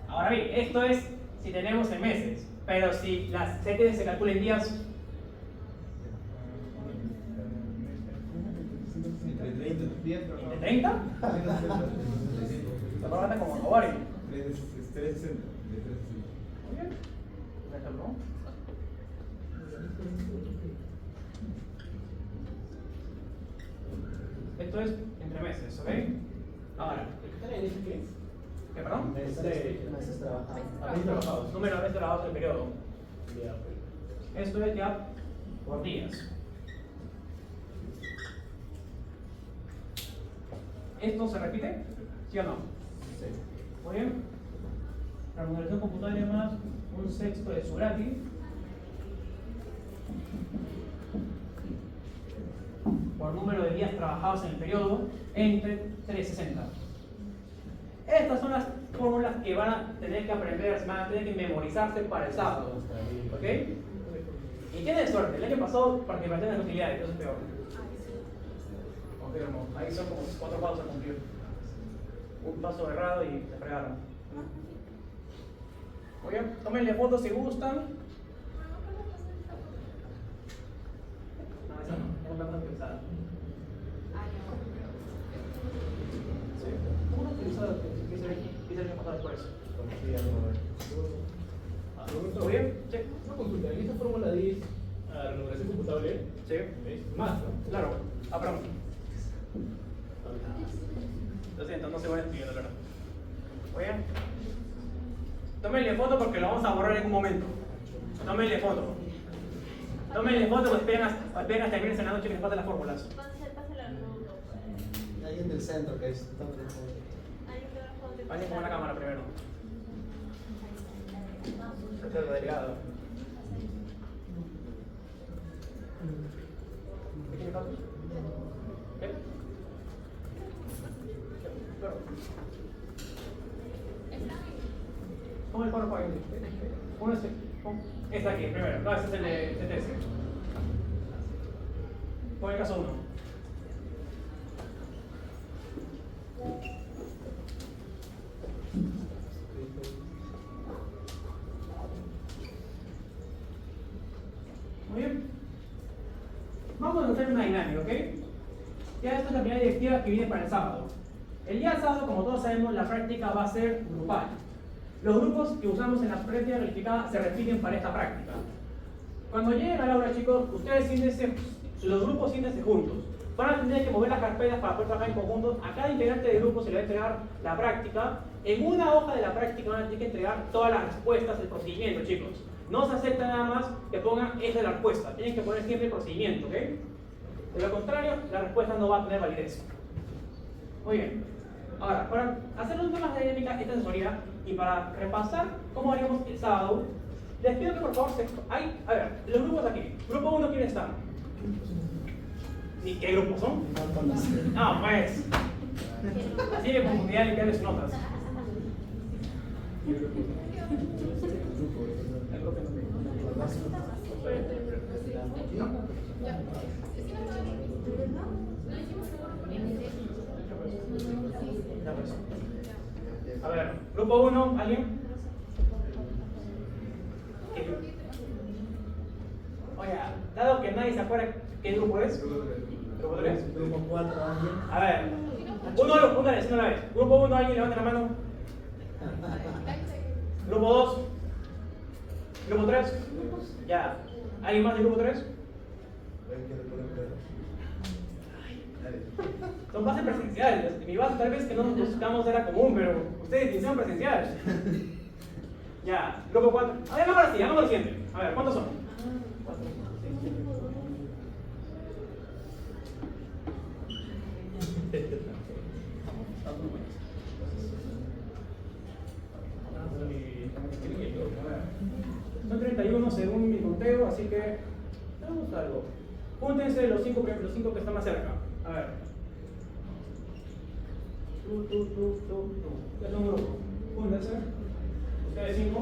Ahora bien, esto es si tenemos en meses, pero si las CTS se calcula en días, Entre 30 días. ¿de 30? La palabra como ovario. 360. Muy bien. Un ejemplo. Esto es entre meses, ¿ok? Ahora, ¿el que está en el inicio qué es? ¿Qué, perdón? Meses trabajados. Meses trabajados. Número de meses trabajados en el periodo. Esto es ya por días. ¿Esto se repite? ¿Sí o no? Sí. Muy bien. La remuneración computable más un sexto de su gratis. Por número de días trabajados en el periodo entre 360. Estas son las fórmulas que van a tener que aprender, van a tener que memorizarse para el sábado. ¿Ok? Y tienen suerte, el año pasado participación en utilidades, entonces es peor. Confirmo, ahí son como 4 pasos a cumplir. Un paso errado y se fregaron. Muy bien, tómenle fotos si gustan. No, esa no, es una utilizada. Sí, una utilizada que hice el año pasado después. ¿Muy bien? Sí. Una consulta, en esta fórmula 10, a remuneración computable, Sí. es más, ¿no? Claro. Ah, perdón. Lo siento, no se van escribiendo, claro. Muy bien. Tómenle foto porque lo vamos a borrar en un momento. ¿Ok? Tómenle foto. Tómenle foto o esperen hasta terminen en la noche que les pasen las fórmulas. Alguien del centro que es. Vayan con la cámara primero. Este es lo delgado. ¿Qué tiene fotos? ¿Qué? Pon el PowerPoint. Pon este aquí, primero. No, ese es el de TS. Pon el caso 1. Muy bien. Vamos a hacer una dinámica, ¿ok? Ya esta es la primera directiva que viene para el sábado. El día sábado, como todos sabemos, la práctica va a ser grupal. Los grupos que usamos en la práctica calificada se repiten para esta práctica. Cuando lleguen a la hora, chicos, ustedes siéntense, los grupos siéntense juntos. Van a tener que mover las carpetas para poder trabajar en conjunto. A cada integrante del grupo se le va a entregar la práctica. En una hoja de la práctica van a tener que entregar todas las respuestas del procedimiento, chicos. No se acepta nada más que pongan esa es la respuesta. Tienen que poner siempre el procedimiento, ¿ok? De lo contrario, la respuesta no va a tener validez. Muy bien. Ahora, para hacer un tema más de dinámica esta asesoría y para repasar cómo haríamos el sábado, les pido que por favor a ver, los grupos aquí. Grupo 1, ¿quiénes están? ¿Y qué grupos son? No, pues. Así de comunidad limpiarles sus notas. A ver, grupo 1, ¿alguien? Oye, dado que nadie se acuerda qué grupo es. Grupo 3. Grupo 4, alguien. A ver, uno le una vez. Grupo 1, alguien levanta la mano. Grupo 2. Grupo 3. Ya. ¿Alguien más del grupo 3? Son bases presenciales. Mi base tal vez que no nos buscamos era común, pero ustedes hicieron presencial. Ya, grupo 4. A ver, ahora sí, hagamos lo siguiente. A ver, ¿cuántos son? 4, 6, 7. Son 31 según mi conteo, así que hagamos algo. Júntense los 5 que están más cerca. A ver. Tú. Ya son un grupo. Júntense. Ustedes 5.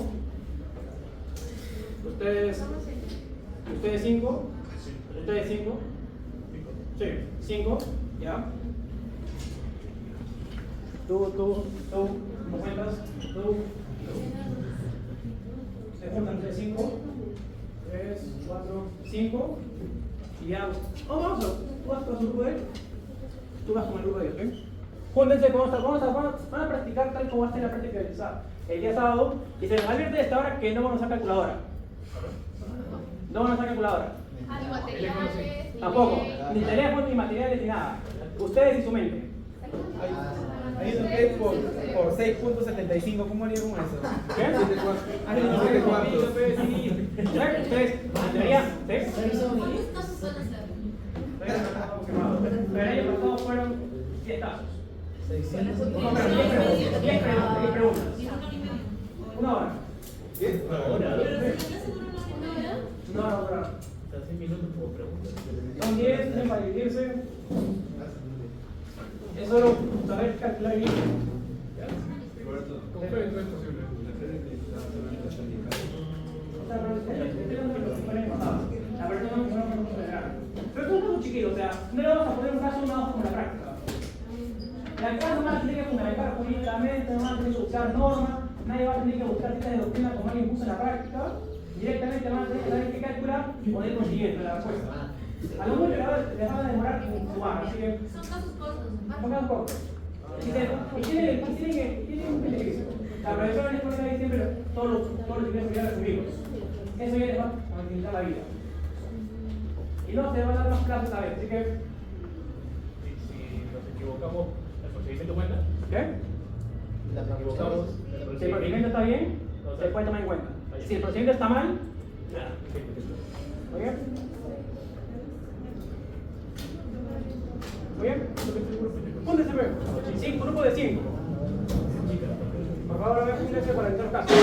Ustedes 5. Ustedes 5. Sí, 5. Ya. Tú. ¿Cómo cuentas? Tú. Se juntan 3, 5. 3, 4, 5. Y ya. Oh, vamos. Tú vas con su grupo de él. Tú vas con el grupo de ellos, ¿ok? Júntense, van a practicar tal como va a ser la práctica el día sábado. Y se les advierte de esta hora que no van a usar calculadora. No van a usar calculadora. Ni materiales, Tampoco. Ni teléfono, ni materiales, ni nada. Ustedes y su mente. Ahí es usted por 6.75, ¿cómo haría con eso? ¿Qué? Ahí no sé qué cuántos. Ustedes, en teoría, pero el año pasado fueron 10 casos. 600. No, pero 10 preguntas. Una hora. Una hora. 6 minutos por pregunta. Son 10, tienen para dividirse. Es solo saber calcular bien. ¿Cómo fue esto es posible? La persona no se general. Pero es un caso chiquito, o sea, no le vamos a poner un caso una hoja como la práctica. La clase nomás tiene que fundamentar jurídicamente, nomás tiene que buscar normas, nadie va a tener que buscar citas de doctrina como alguien puso en la práctica. Directamente van a tener que saber qué calcular y poner el consiguiente la respuesta. A lo mucho les va a demorar en sumar, así que. Son casos cortos. Son casos cortos. Y tienen un beneficio. La profesora les pone ahí siempre todos los ingresos ya resumidos. Eso ya les va a facilitar la vida. Y no se van a dar más clases a veces, así que. Si nos equivocamos, ¿el procedimiento cuenta? ¿Qué? Si nos equivocamos, Si el procedimiento está bien, se puede tomar en cuenta. Si el procedimiento está mal, ¿Muy bien? ¿Muy bien? Júntense, pues. Sí, grupo de 5. Por favor, a ver, júntense para el caso.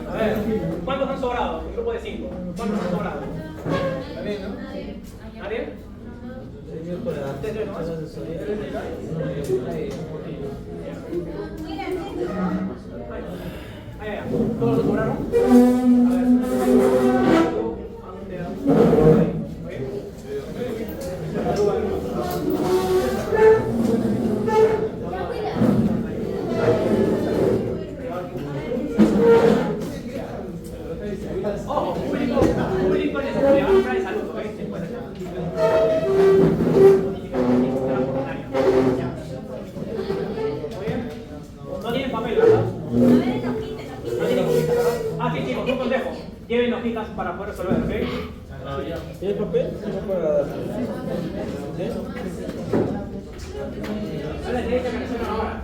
A ver, ¿cuántos han sobrado? Un grupo de 5. ¿Cuántos han sobrado? También, ¿no? ¿Nadie? ¿Ustedes no? Ahí, ahí, ¿todos los sobraron? A ver, ojo, público necesario, hablar de salud, ¿ok? No tienen papel, ¿verdad? No tienen hojitas, ¿verdad? Ah, sí, chicos, un consejo. Lleven hojitas para poder resolver, ¿ok? ¿Tiene papel? No para... No les derecha que resuelvan ahora.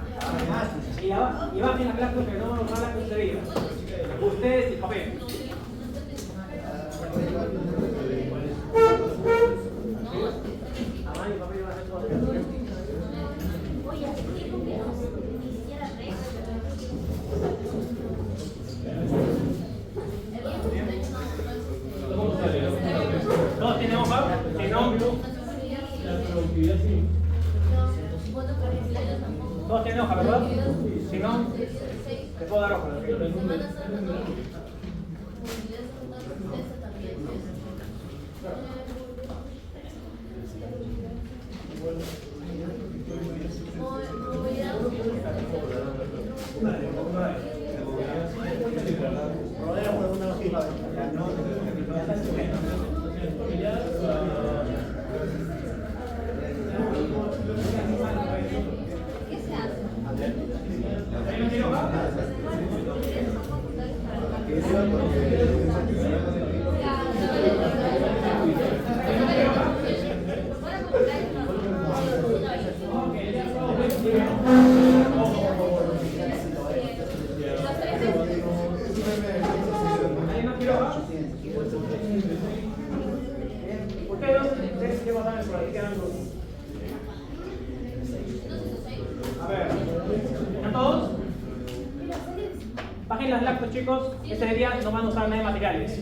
Y bajen la clase que no van a usar la crucería. Ustedes y papel. Amar y papel van a hacer cosas. Oye, hace tiempo que no hiciera red. ¿Todos tienen hoja? Si no, todos tienen hoja, ¿verdad? Si no, te puedo dar hoja. Rodeamos una hojita. ¿Qué se hace? ¿Ahí no tiene hoja? ¿Alguien más quiere hoja? Ustedes dos se van a dar por ahí, quedan dos. A ver, ¿están todos? Bajen las laptops, chicos. Este día no van a usar nada de materiales.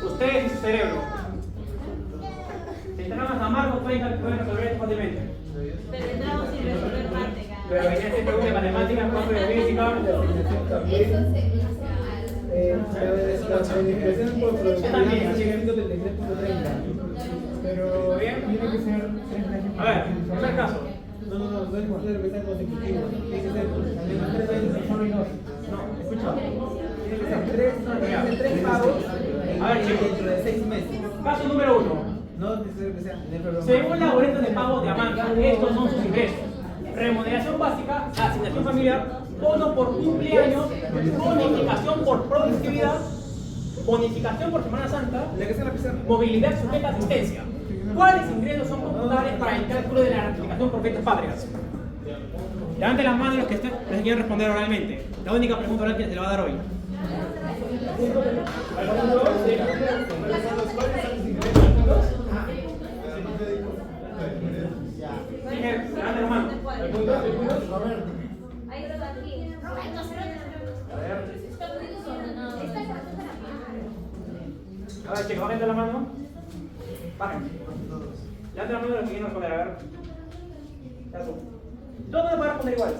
Ustedes y su cerebro. Si entramos a Marcos, pueden resolver esto fácilmente. Pero entramos sin resolver parte, Pero venía este pregunta de matemáticas, cuánto de física. Eso se hizo Pero las verificaciones por productividad también, así que- 133.30. Pero ¿Bien? tiene que ser 3 meses. A ver, primer caso. No es necesario que sea consecutivo. Tiene que ser además 3 meses, solo y 2. No, escucha. Tiene que ser 3 pagos A ver, chicos. dentro de 6 meses. Caso número 1. No es necesario que sea en el programa. Según la boleta de pago de Amanda, estos son sus ingresos. Remuneración básica, asignación familiar, bono por cumpleaños, bonificación por productividad, bonificación por Semana Santa, La que sea la pizarra. movilidad sujeta a asistencia. ¿Cuáles ingresos son computables para el cálculo de la gratificación por fechas patrias? Levanten las manos los que les quieren responder oralmente. La única pregunta oral que se le va a dar hoy. Levanten las manos. Ahí está aquí. A ver, chicos, bajen la mano. Bajen. Levanten la mano los que quieren responder, a ver. Ya tú. Todos me van a responder igual.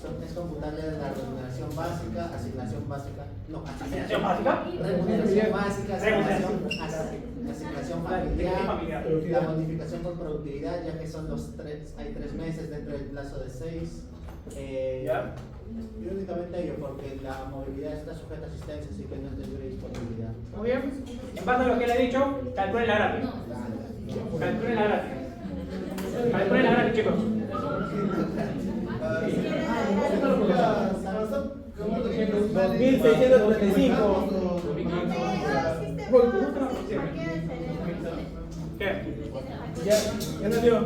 Es computarle la remuneración básica, asignación básica, no, ¿Asignación básica? remuneración básica, Remuneración. asignación Familiar. familiar, la bonificación por productividad, ya que son hay 3 meses dentro del plazo de 6. Ya. Y únicamente ello, porque la movilidad está sujeta a asistencia, así que no es de libre disponibilidad. Muy bien. En base a lo que le he dicho, calculen la gratis. Calculen la gratis. Calculen la gratis, chicos. 2635. ¿Qué? Ya no dio. A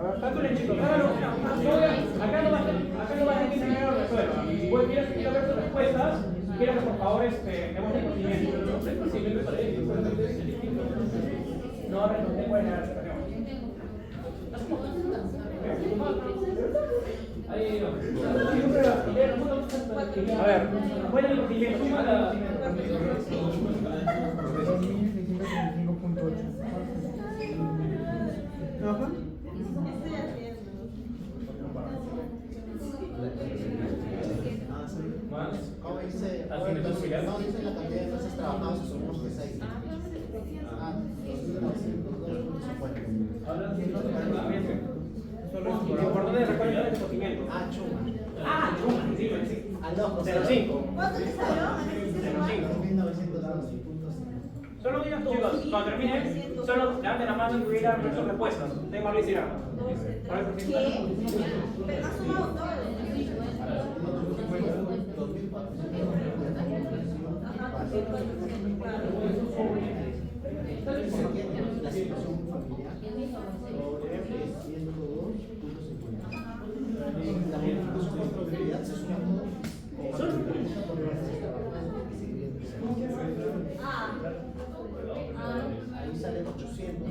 ver, calculen, chicos. Acá no va a ser que se me lo resuelva. Si vos quiero ver tus respuestas, quiero que por favor demos el procedimiento. No respondé cuál es la situación. A ver, ¿cuál es el procedimiento? Suma la... 2635.8. Ajá. No dice la cantidad de meses trabajados, asumimos que 6. Lo importante es recoger el procedimiento. Chuma, sí. Al 2, 05. ¿Cuánto te salió? 1912.5. Solo digan chicos, cuando termine, solo levanten la mano y incluirán sus respuestas. Tengo a Luis Irán. ¿Qué? Pero has sumado todo. La situación familiar. La modificación por probabilidad se suma ahí salen 800.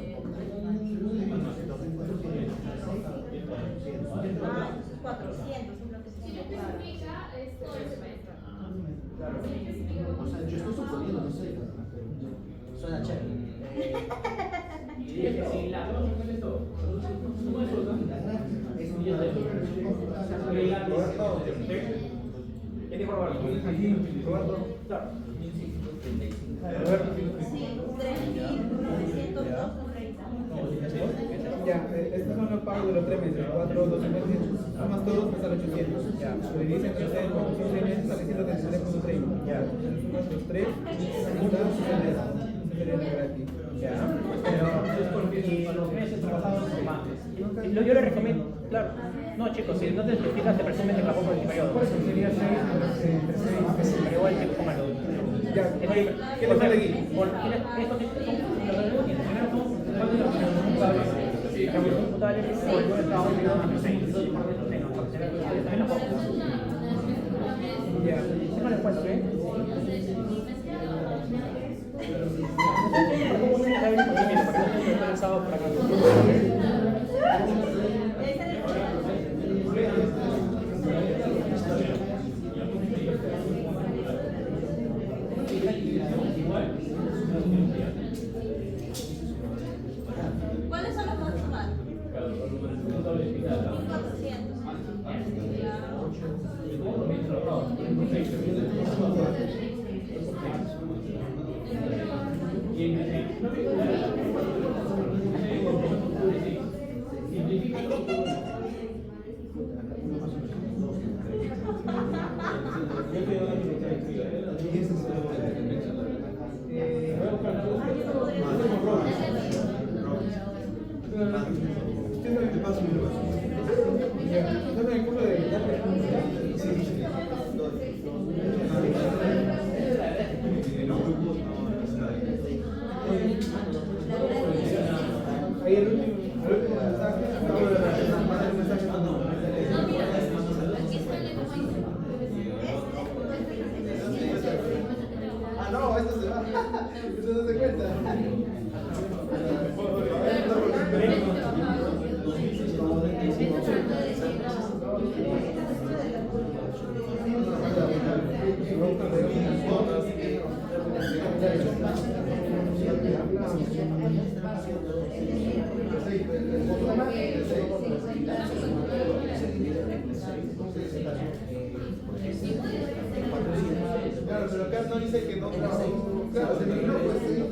400 es lo que se Si lo especifica, es todo el semestre. O sea, yo estoy suponiendo, no sé. Suena chévere. Y es que si la solución es todo. ¿Quién dijo Roberto? Claro. Sí, 3.902.30. Ya, estos son los pagos de los 3 meses, 4, 12 meses, sumas todos, me sale 800. Ya, lo divides entre 6 meses, sale 133.30. Ya, sumas los 3, sería gratis. Ya, Y los meses trabajados más. Yo le recomiendo, claro. No, chicos, si no te especificas, te presumes que trabajó por el periodo. por eso sería 6 entre 6. Pero igual te póngalo. Ya, ¿qué le sale aquí? Estos son los que ¿cuáles son los imputables? Los imputables por el trabajo de los 6. Ya. Déjame el cuento, ¿eh? ¿Cuáles son los más normales? 6. dice que no trabajó. Claro, se terminó, pues sí,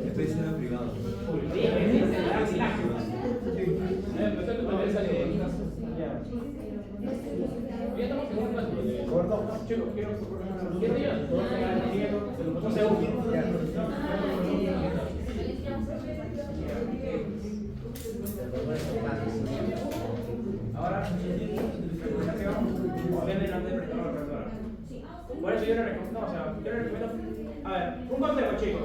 Estoy diciendo privado. Ahora, por eso yo le recomiendo, a ver, un consejo, chicos.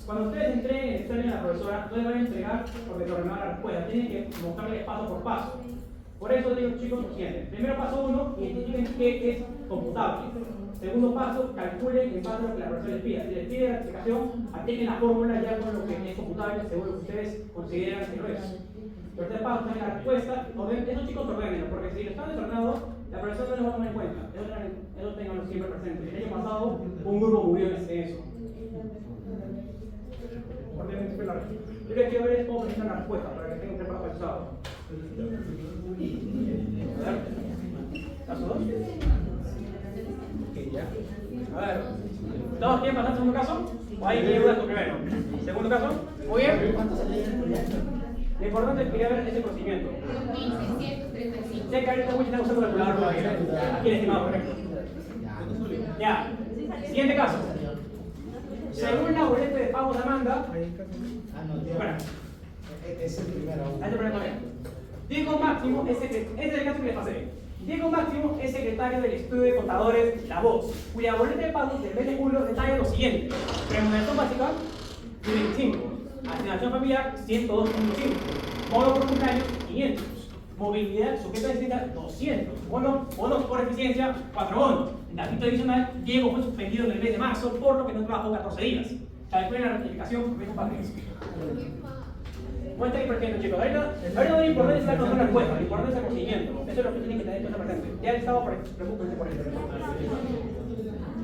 Cuando ustedes entren a la profesora, no les van a entregar porque se ordenó la respuesta, tienen que mostrarles paso por paso. Por eso digo, chicos, lo siguiente. Primero paso 1, identifiquen qué es computable. Segundo paso, calculen en base a lo que la profesora les pida. Si les pide la explicación, apliquen la fórmula ya con lo que es computable, según lo que ustedes consideran que lo es. Tercer paso, tengan la respuesta. Esos chicos ordénenlo, porque si están desordenados, la profesora no les va a tomar en cuenta. Eso tenganlo siempre presente. El año pasado, un grupo murió en eso. Yo les quiero ver es cómo presentan la respuesta para que estén preparados para el sábado. ¿Caso 2? A ver, ¿todos quieren pasar al segundo caso? ¿O hay que dudas con primero? ¿Segundo caso? Muy bien. Lo importante es que quería ver ese procedimiento. 1635. Sé que ahorita Wichi está usando el calculador todavía. Aquí el estimado, correcto. Ya. Siguiente caso. Según la boleta de pago de Amanda, bueno, es el primero. Diego Máximo es secretario, este es el caso que les pasé. Diego Máximo es secretario del estudio de contadores La Voz, cuya boleta de pagos del mes de julio detalla lo siguiente: remuneración básica 25, asignación familiar 102.5, bono por cumpleaños 500, movilidad sujeta a disciplina 200, bonos por eficiencia 4 bonos. En datito adicional, Diego fue suspendido en el mes de marzo por lo que no trabajó 14 días. Calculen la rectificación por menos padres. Muestra que, por ejemplo, chicos, ahorita no es importante es la respuesta, lo importante es el procedimiento. Eso es lo que tienen que tener en cuenta presente. Ya el estado, preocúpense por eso.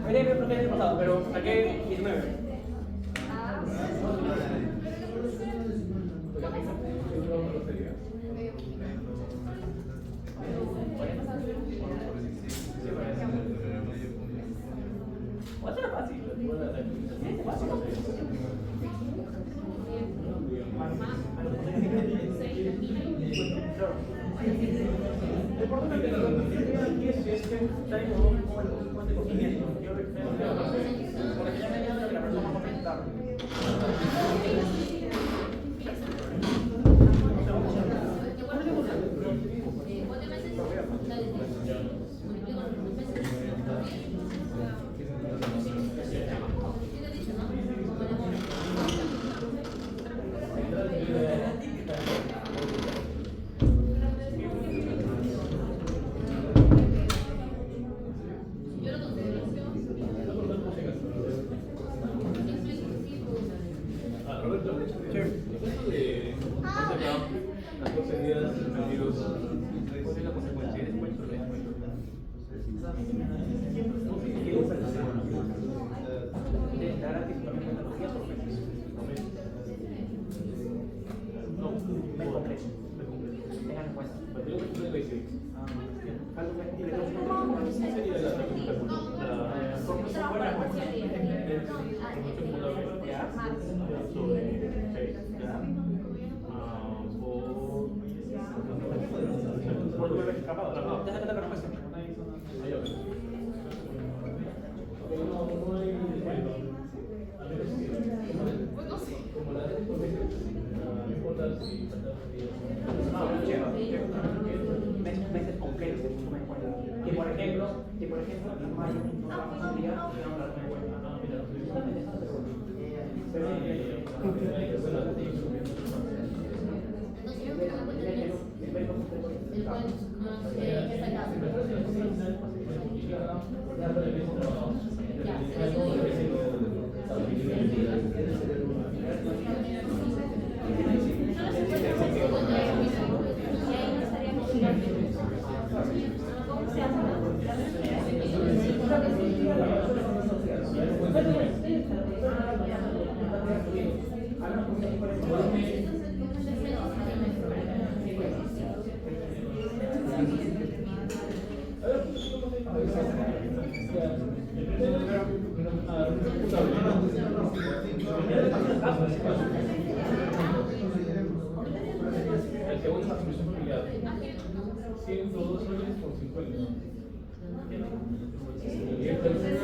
Veré que lo que el pasado, pero saqué 19. Eso era fácil. Lo importante es que lo que es que está en un buen conocimiento. Yo Las procedidas respectivos. ¿Cuál es la consecuencia? Dar artísticamente a los días o meses. No, mes completo. Tengan en cuenta. Algo mes completo. Sería la Déjame dar la respuesta. Pues no sé. Meses completos, no me cuenta. Que por ejemplo, en mayo no trabajas un día y no me El segundo es la solución familiar. 102 soles por 50. Y el tercero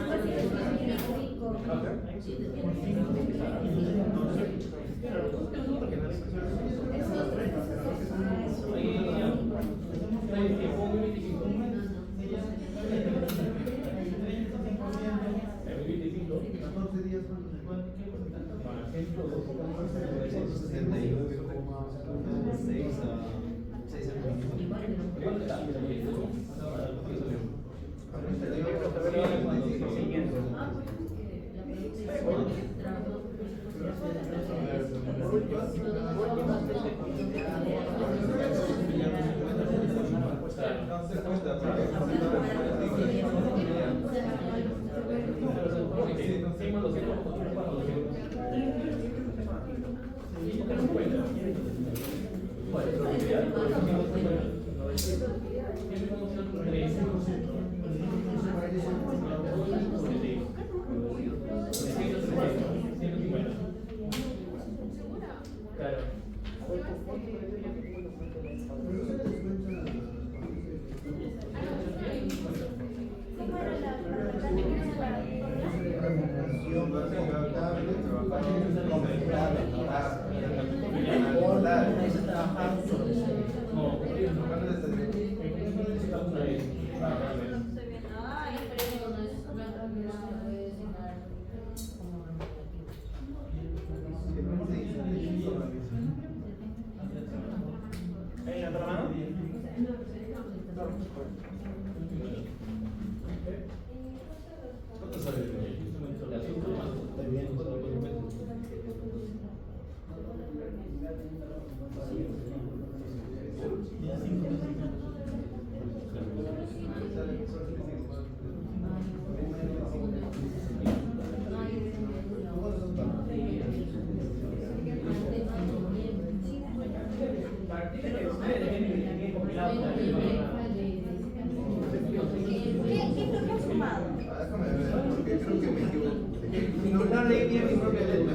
No leí bien mi propia letra.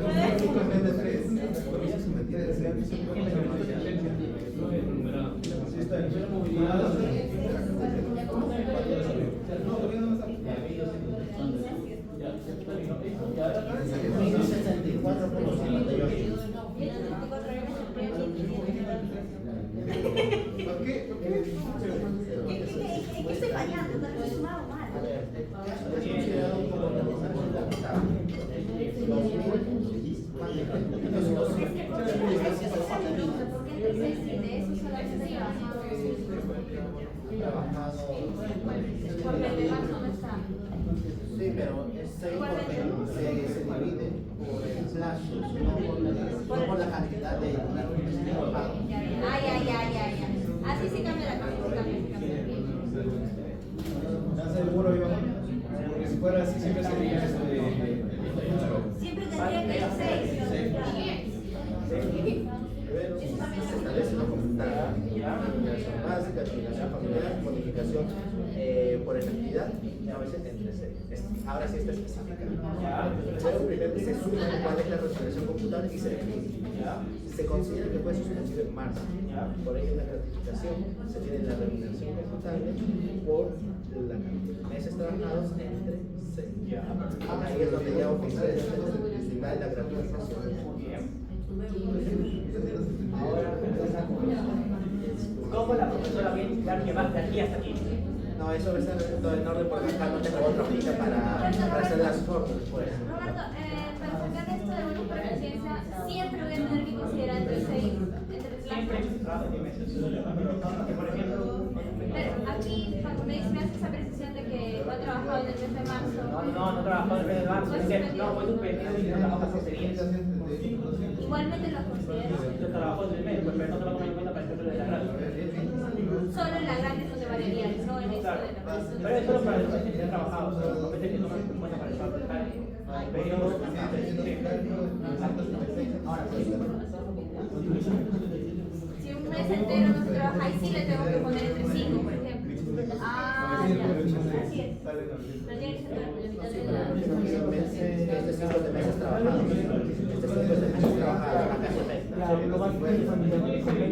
Estoy fallando, no lo he sumado mal. Porque el de marzo no está. Sí, pero es 6 porque se divide por el plazo, no por la cantidad de pago. Ay, ay, ay. si fuera así, siempre sería eso de. Siempre tendría que ser 6. Se establece una comunidad, comunicación básica, comunicación familiar, modificación por efectividad, a veces entre 6. Ahora sí está específica. Pero primero se suma cuál es la resolución computable y se define. Se considera que fue suspendido en marzo. Por ello, la gratificación se tiene la remuneración computable por la cantidad de meses trabajados entre 6. Ahí es donde ya oficialmente se da la gratificación. ¿Cómo la profesora va a indicar que va de aquí hasta aquí? No, eso va a estar todo en orden porque acá no tengo otra hojita para hacer las fórmulas. Pues. Roberto, para sacar esto de una supervivencia, siempre voy a tener que considerar entre 6, entre Siempre he hecho ese trabajo de 10 meses. Que, por ejemplo, Pero aquí, cuando me hace esa precisión de que ha trabajado desde el mes de marzo. no trabajó en el mes de marzo. No, fue suspendido y no trabajó hasta ese día. Igualmente lo considero. Yo trabajo en el mes, pues, pero no te lo tomo en cuenta para el ejemplo de la grada. Solo en la grande es donde variaría, no en esto Claro, de la pero es solo para los que han trabajado, o sea, no metes que toman en cuenta para el trabajo de pero ahora Si un mes entero no se trabaja, ahí sí le tengo que poner entre 5, por ejemplo. Ah, ya. Así es. Pero tiene que ser la mitad de la. Este es de meses trabajados. Este es de meses trabajados. Acá se mezcla. Claro, lo básico es cuando el convenio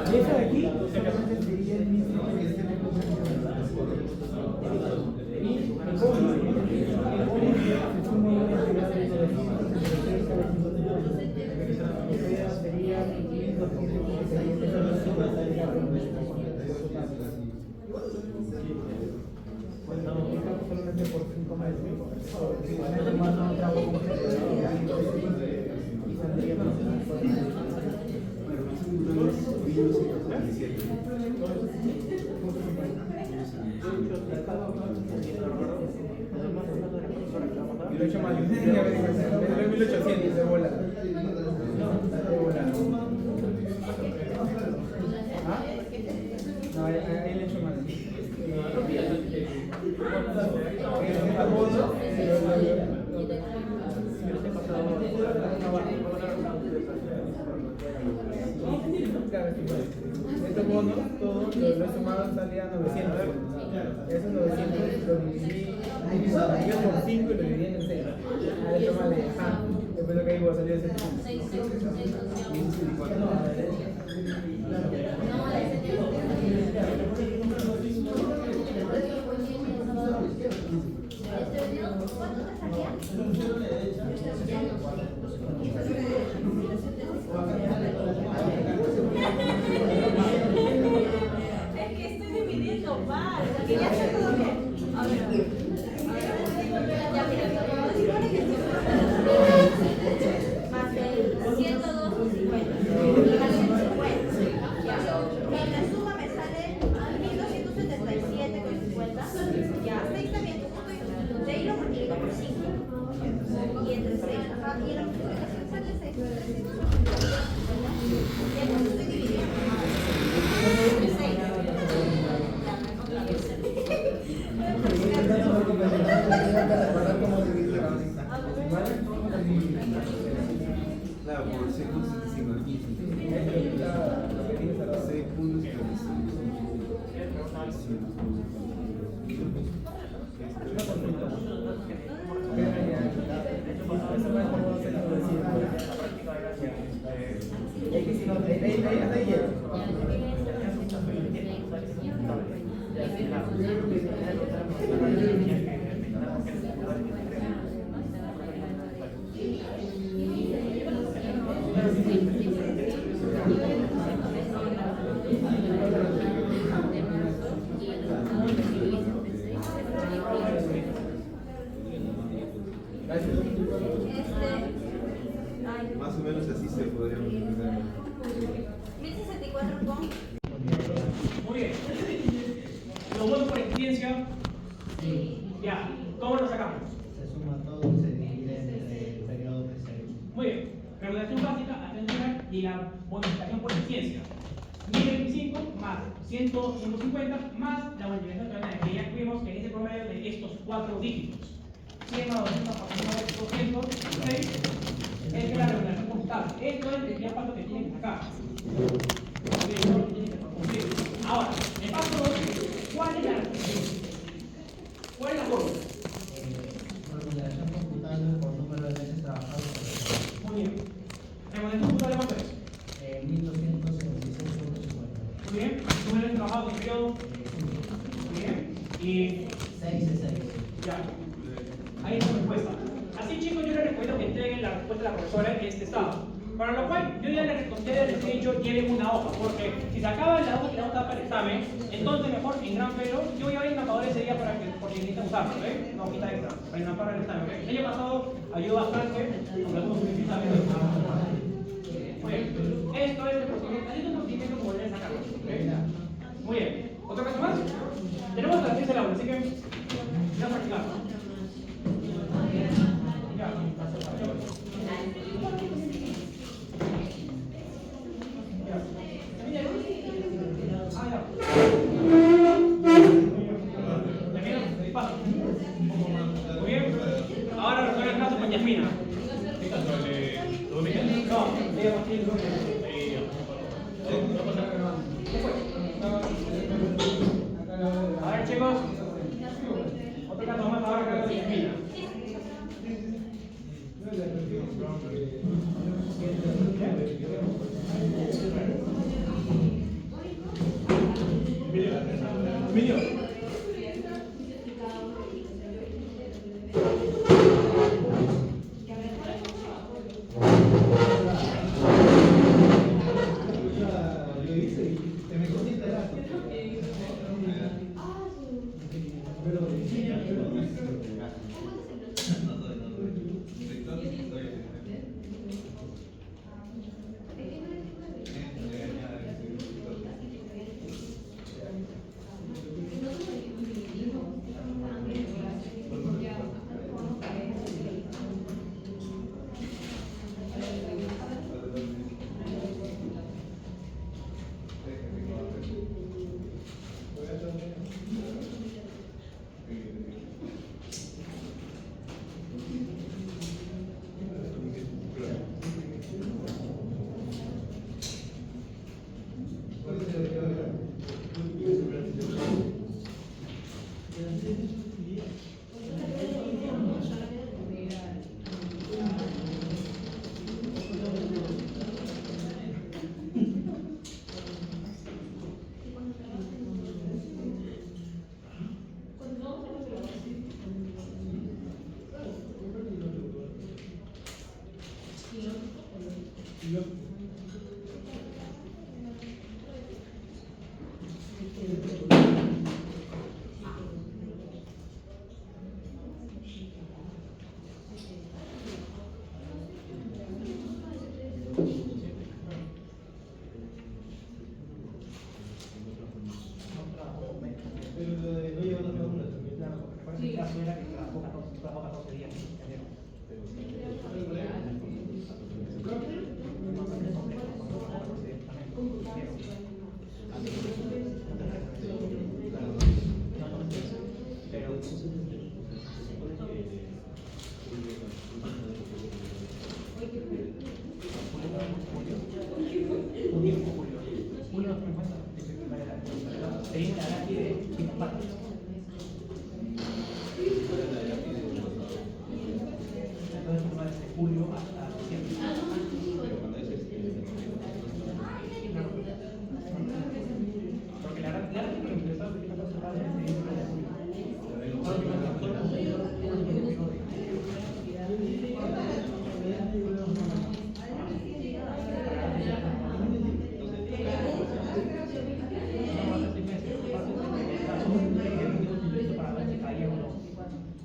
y esa de aquí, sería el mismo. Solamente por 5 meses, porque además no trabajo completo y saldría Lo he hecho mal, 1800 de bola. ¿Ah? No, ahí le he hecho mal. Estos bonos, todos los he sumado, salía 900. Esos 900 lo dividí por 5 y lo dividí en 6. A eso vale, después lo que digo, salió ese. Es que estoy dividiendo mal, porque ya sé todo bien. A ver, ya mira, se supone que más el 102,50 y más el 50. Ya. Y la suma me sale 1.277,50. Ya, hasta ahí está bien. De ahí lo multiplico por 5. Y entre 6. Ajá, y la multiplicación sale 6. Y entonces estoy dividiendo. Entre 6. Claro, por 6.75 aquí. Más o menos así se podría multiplicar. 1064 con. Muy bien. Los bonos por eficiencia. Ya. ¿Cómo lo sacamos? Se suma todo, se divide entre el periodo que se. Muy bien. Regulación básica, atención y la bonificación por eficiencia. 1025 más 150 más la multiplicación extraordinaria que ya vimos que dice promedio de estos 4 dígitos. 100 más 200 más 206 es la remuneración contable. Esto es el primer paso que tienen que sacar. Ahora, el paso 2, ¿cuál es la fórmula? Remuneración computable por número de meses trabajados. Muy bien. ¿Remuneración computable cuánto es? 1276.50. Muy bien. ¿Número de trabajo de periodo? Muy bien. Y 6 es 6. ya. Ahí está la respuesta. Así, chicos, yo les recomiendo que entreguen la respuesta de la profesora este sábado. Para lo cual, yo ya les recomendé, les he dicho, lleven una hoja, porque si se acaba la hoja y la hoja para el examen, entonces mejor en gran pelo, yo voy a ir a un marcador ese día para que, porque necesitan usarlo, ¿eh? Una hojita extra, para ir para el examen, ¿ok? El año pasado ayudó bastante, con algunos exámenes. Muy bien, esto es el procedimiento, hay un procedimiento como deben sacarlo, ¿ok? Muy bien, ¿otro caso más? Tenemos las 10 de la hora, así que ya practicamos. Ya, muy bien. Ahora resuelve el caso con Yasmina. ¿Qué caso? ¿El de Dominicano? No, Diego, aquí el lunes. A ver, chicos. Otro caso más ahora que con Yasmina. Emilio. Lo hice y te me cosita la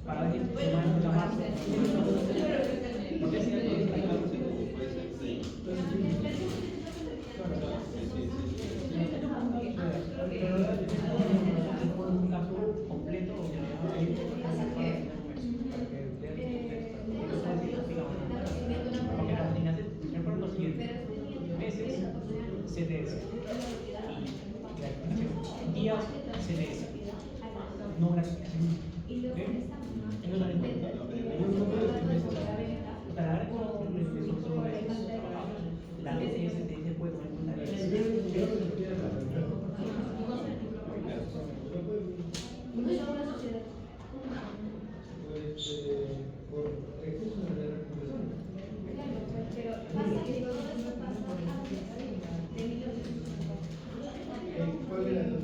Para ver si se van a marzo. CDS. No gratificación. ¿Ok? Eso es lo importante. Para dar con la DCS te puede tomar en cuenta por exceso de recuperación. Pero pasa que todo eso pasa antes de 1850. ¿Cuál era el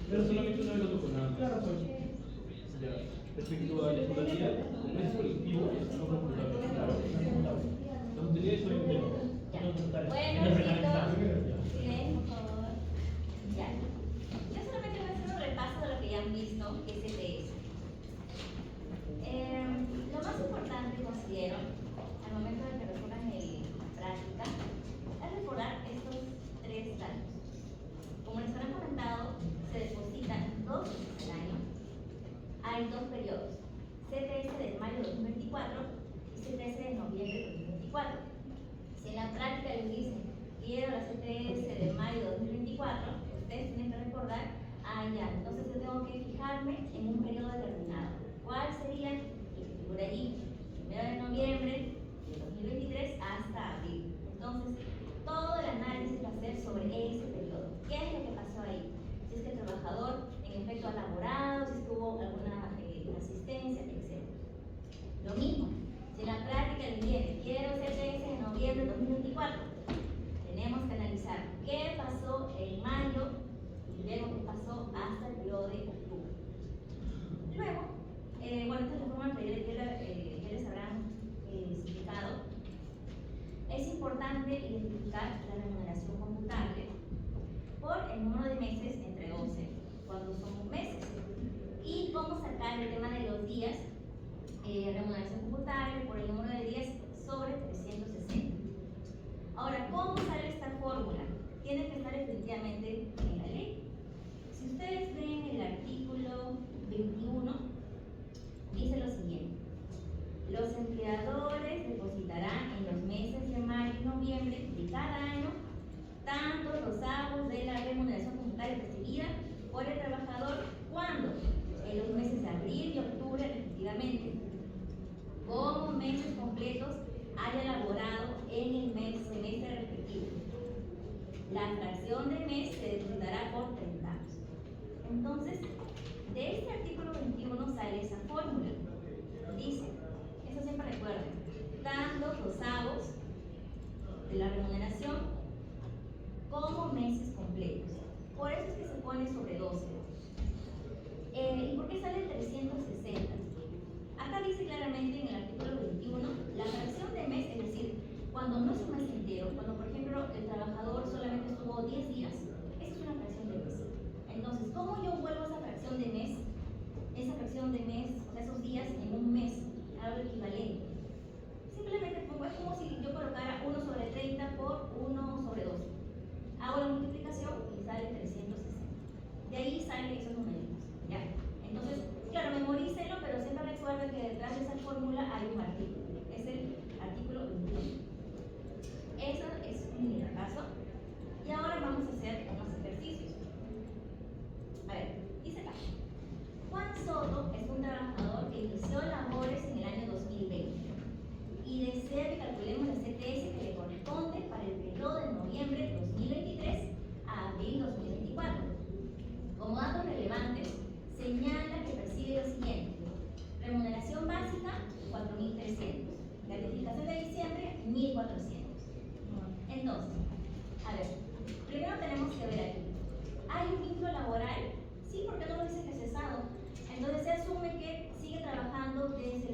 Pero solamente una vez lo tocó nada más. Claro, pues. Ya. Respecto a la escolaridad, como es colectivo, es no computable. Las utilidades son internas. Bueno, chicos, por favor. Ya. Yo solamente voy a hacer un repaso de lo que ya han visto, que es ETS. Lo más importante, considero, al momento de que recorran la práctica, es recordar estos 3 datos. Como les han comentado, se depositan 2 veces al año. Hay 2 periodos, CTS de mayo de 2024 y CTS de noviembre de 2024. Si en la práctica les dicen, quiero la CTS de mayo de 2024, ustedes tienen que recordar, ya, entonces yo tengo que fijarme en un periodo determinado. ¿Cuál sería? El que figura allí, 1 de noviembre de 2023 hasta abril. Entonces, todo el análisis va a ser sobre ese periodo. ¿Qué es lo que pasó ahí? Si es que el trabajador en efecto ha laborado, si tuvo alguna asistencia, etc. Lo mismo, si en la práctica les viene, quiero CTS en noviembre de 2024, tenemos que analizar qué pasó en mayo y luego qué pasó hasta el periodo de octubre. Luego, bueno, esta reforma que ya les habrán explicado. Es importante identificar la remuneración computable por el número de meses entre 12, cuando son meses. Y cómo sacar el tema de los días, remuneración computable por el número de días sobre 360. Ahora, ¿cómo sale esta fórmula? Tiene que estar efectivamente en la ley. Si ustedes ven el artículo 21, dice lo siguiente. Los empleadores depositarán en los meses de mayo y noviembre de cada año tanto los avos de la remuneración computable recibida por el trabajador cuando en los meses de abril y octubre respectivamente, como meses completos haya elaborado en el semestre respectivo. La fracción de mes se depositará por 30 años. Entonces, de este artículo 21 sale esa fórmula. Dice, eso siempre recuerden, tanto los avos de la remuneración como meses completos. Por eso es que se pone sobre 12. ¿Y por qué sale 360? Acá dice claramente en el artículo 21, la fracción de mes, es decir, cuando no es un mes entero, cuando por ejemplo el trabajador solamente estuvo 10 días, eso es una fracción de mes. Entonces, ¿cómo yo vuelvo esa fracción de mes? Esa fracción de mes, o sea, esos días en un mes, algo equivalente. Simplemente pongo, es como si yo colocara 1 sobre 30 por 1 sobre 12. Hago la multiplicación y sale 360. De ahí salen esos numeritos, ¿ya? Entonces, claro, memorícenlo, pero siempre recuerden que detrás de esa fórmula hay un artículo. Es el artículo 21. Eso es un repaso. Y ahora vamos a hacer unos ejercicios. A ver, dice acá. Juan Soto es un trabajador que inició labores en el año 2020 y desea que calculemos la CTS que le corresponde para el periodo de noviembre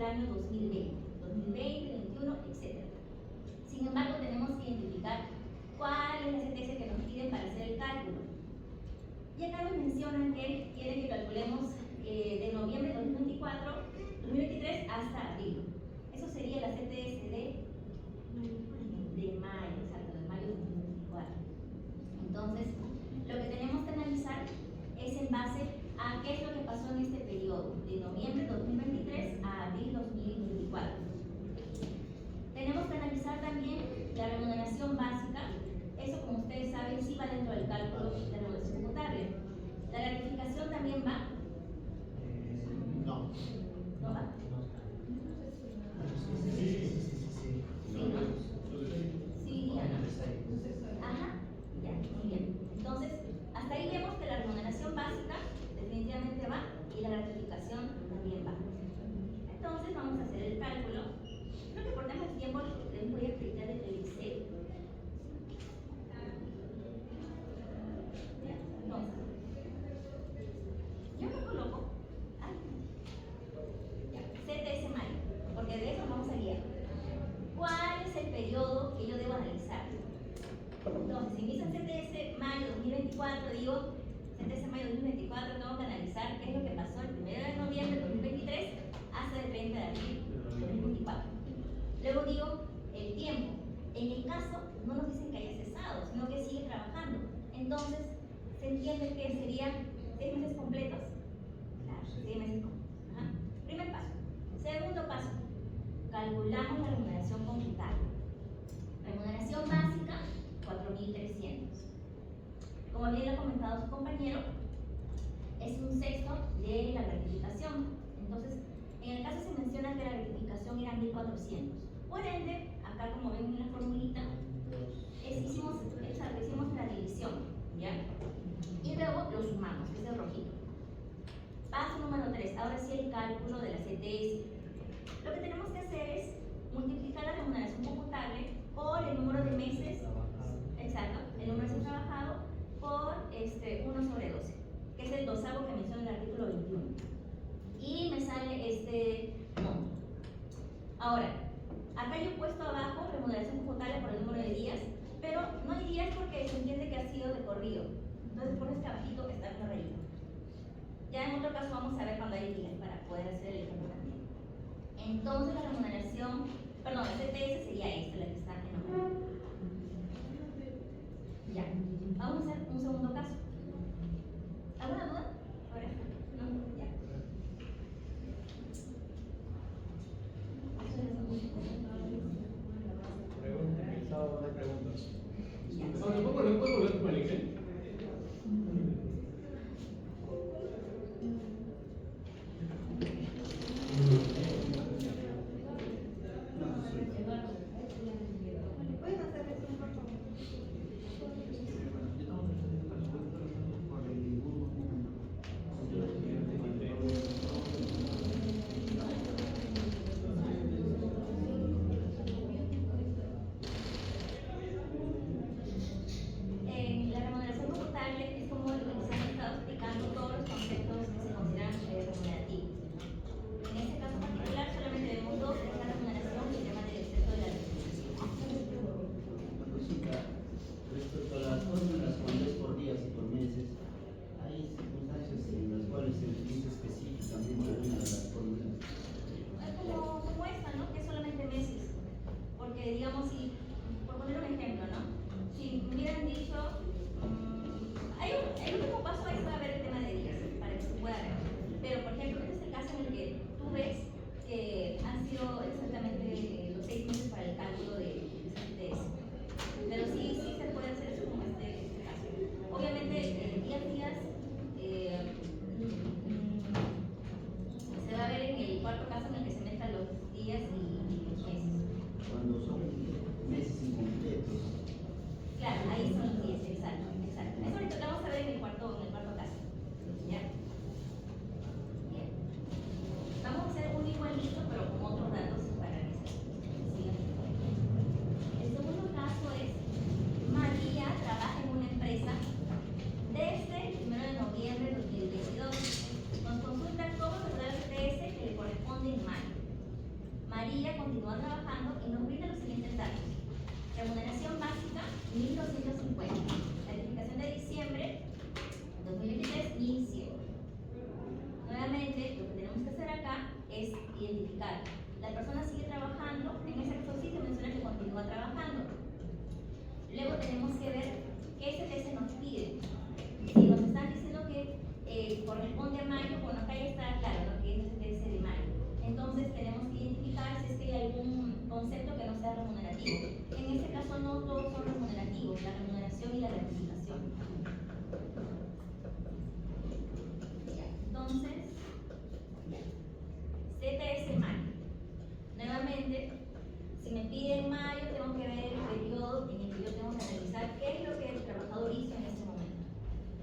año 2020, 2021, etc. Sin embargo, tenemos que identificar cuál es la CTS que nos piden para hacer el cálculo. Y acá nos mencionan que quieren que calculemos de noviembre de 2023 hasta abril. Eso sería la CTS de mayo, exacto, de mayo de 2024. Entonces, lo que tenemos que analizar es en base a qué es lo que pasó en este periodo, de noviembre de 2023 a abril 2024. Tenemos que analizar también la remuneración básica. Eso, como ustedes saben, sí va dentro del cálculo de la remuneración computable. ¿La gratificación también va? No. ¿No va? Sí, ya no. Ajá, ya, muy bien. Entonces, hasta ahí vemos que la remuneración básica definitivamente va y la gratificación también va. Entonces, vamos a hacer el cálculo. Creo que por temas de tiempo les voy a explicar el Excel. Entonces, yo me coloco CTS mayo, porque de eso vamos a guiar. ¿Cuál es el periodo que yo debo analizar? Entonces, si me dicen CTS mayo 2024, digo CTS mayo 2024, tengo que analizar qué es lo que pasó el 1 de noviembre de 2023 hasta el 30 de abril de 2024. Luego digo el tiempo. En el caso, no nos dicen que haya cesado, sino que sigue trabajando. Entonces, ¿se entiende que serían 6 meses completos? Claro, 6 meses completos. Ajá. Primer paso. Segundo paso, calculamos la remuneración computable. Remuneración básica, 4.300. Como bien lo ha comentado su compañero, es un sexto de la gratificación. Entonces, en el caso se menciona que la gratificación era 1.400. Por ende, acá como ven en la formulita, hicimos la división, ¿ya? Y luego lo sumamos, que es el rojito. Paso número 3, ahora sí el cálculo de la CTS. Lo que tenemos que hacer es multiplicar la remuneración computable por el número de meses, exacto, el número de meses trabajado por 1 sobre 12, que es el 12avo que menciona el artículo 21. Y me sale este monto. Ahora, acá yo he puesto abajo remuneración computable por el número de días, pero no hay días porque se entiende que ha sido de corrido. Entonces pones que abajito está una rayita. Ya en otro caso vamos a ver cuando hay días para poder hacer el ejemplo también. Entonces la remuneración, perdón, la CTS sería esta, la que está en abajo. Ya, vamos a hacer un segundo caso. ¿Alguna duda? ¿Ahora? ¿No? Ya. Preguntas. ¿Puedo volver con el Excel? ¿Pueden hacer eso, por favor? María continúa trabajando y nos brinda los siguientes datos. Remuneración básica, 1.250. Gratificación de diciembre, 2023, 1.100. Nuevamente, lo que tenemos que hacer acá es identificar. La persona sigue trabajando, en ese caso sí se menciona que continúa trabajando. Luego tenemos que ver qué STS nos pide. Si nos están diciendo que corresponde a mayo, bueno, acá ya está claro, ¿no?, que es STS de mayo. Entonces tenemos que identificar si es que hay algún concepto que no sea remunerativo. En este caso no todos son remunerativos, la remuneración y la gratificación. Ya, entonces, CTS mayo. Nuevamente, si me piden mayo, tengo que ver el periodo en el que yo tengo que analizar qué es lo que el trabajador hizo en este momento.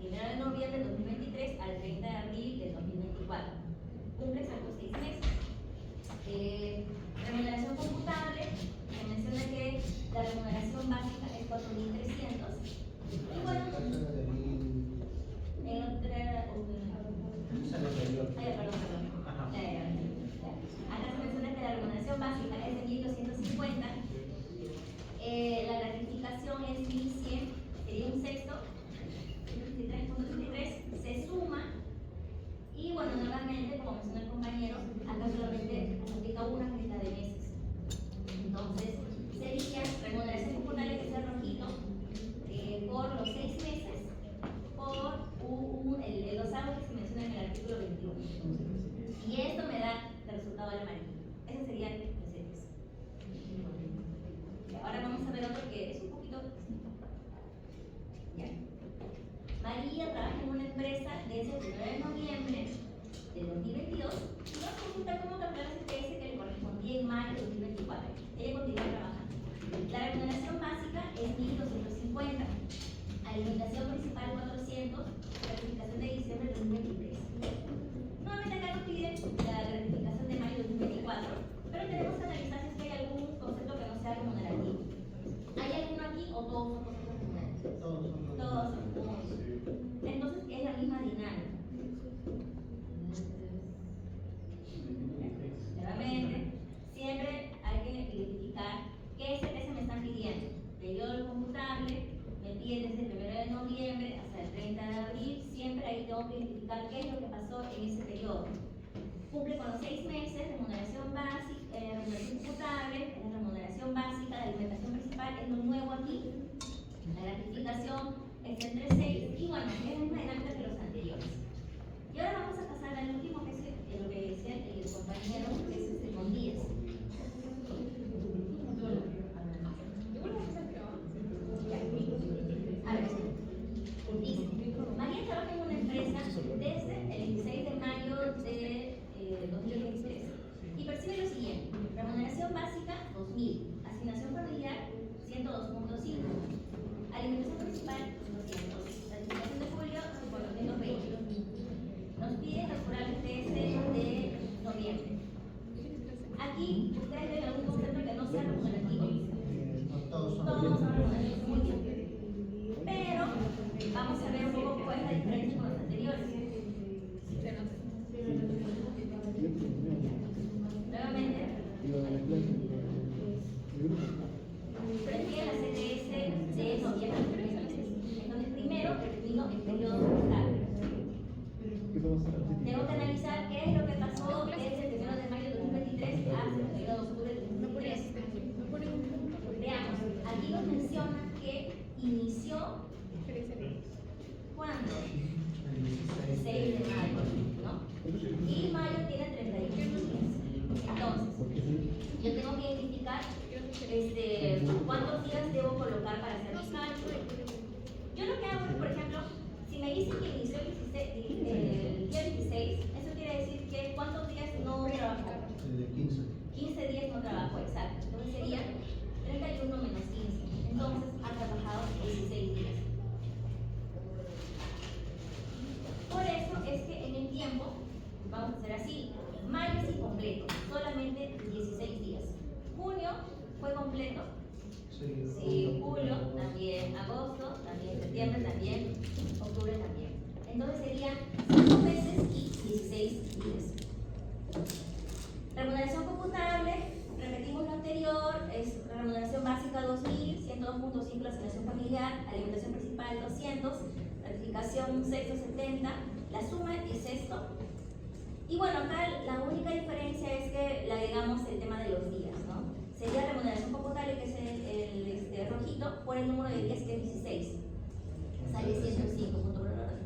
1 de noviembre del 2023 al 30 de abril del 2024. Cumple exactos 6 meses. Remuneración computable, se menciona que la remuneración básica es 4.300. Y bueno, en otra. Perdón. Acá se menciona que la remuneración básica es de 1.250. La gratificación es 1.100, sería un sexto. 23.33 se suma. Y bueno, nuevamente, como mencionó el compañero, acá solamente se aplica una cantidad de meses. Entonces, sería remuneración computable, que sea rojito, por los 6 meses, por los años que se menciona en el artículo 21. Y esto me da el resultado del amarillo. Ese sería el CTS. Ahora vamos a ver otro que es un poquito distinto. Ya. María trabaja en una empresa desde el 1 de noviembre del 2022 y nos pregunta cómo calcular el CTS que le correspondía en mayo de 2024. Ella continúa trabajando. La remuneración básica es 1.250, alimentación principal 400, gratificación de diciembre de 2023. Nuevamente acá nos piden la gratificación de mayo de 2024, pero tenemos que analizar si es que hay algún concepto que no sea remunerativo. ¿Hay alguno aquí o todos son conceptos remunerativos? Todos son. Entonces es la misma dinámica. Nuevamente, siempre hay que identificar qué STS me están pidiendo. Periodo computable, me piden desde el 1 de noviembre hasta el 30 de abril. Siempre ahí tengo que identificar qué es lo que pasó en ese periodo. Cumple con los 6 meses, remuneración básica, remuneración computable, remuneración básica, la alimentación principal es lo nuevo aquí. La gratificación es entre 6 y bueno, es la misma dinámica que los anteriores. Y ahora vamos a pasar al último, que es lo que decía el compañero, que es con días. A ver, dice, María trabaja en una empresa desde el 16 de mayo de 2023 y percibe lo siguiente: remuneración básica 2.000, asignación familiar 102.5, alimentación principal 200, gratificación de julio 420. Nos piden calcular el TS de noviembre. Aquí ustedes ven algún concepto que no sea remunerativo. Todos son remunerativos, muy bien. Pero vamos a ver un poco cuál es la diferencia con los anteriores. Nuevamente, prefiere la CTS de noviembre. Entonces, primero determino el periodo computable. Tengo que analizar qué es lo que pasó desde el 1 de mayo de 2023 hasta el 1 de octubre de 2023. Veamos, aquí nos menciona que inició ¿cuándo? El 6 de mayo, ¿no? Y mayo tiene 31 días. Entonces, yo tengo que identificar cuántos días debo colocar para hacer mi cálculo. Yo lo que hago es, por ejemplo, si me dicen que inició el día 16, eso quiere decir que ¿cuántos días no trabajó? 15 días no trabajó, exacto. Entonces sería 31 menos 15. Entonces ha trabajado 16 días. Por eso es que en el tiempo, vamos a hacer así, mayo es incompleto, solamente 16 días. Junio fue completo. Sí, julio también, agosto también, septiembre también, octubre también. Entonces serían 5 meses y 16 días. Remuneración computable, 102.5 la asignación familiar, alimentación principal 200, gratificación sexto 70, la suma es esto. Y bueno, acá la única diferencia es que le agregamos el tema de los días, ¿no? Sería remuneración computable, que es el rojito, por el número de días, que es 16. Sale 105 puntos por hora.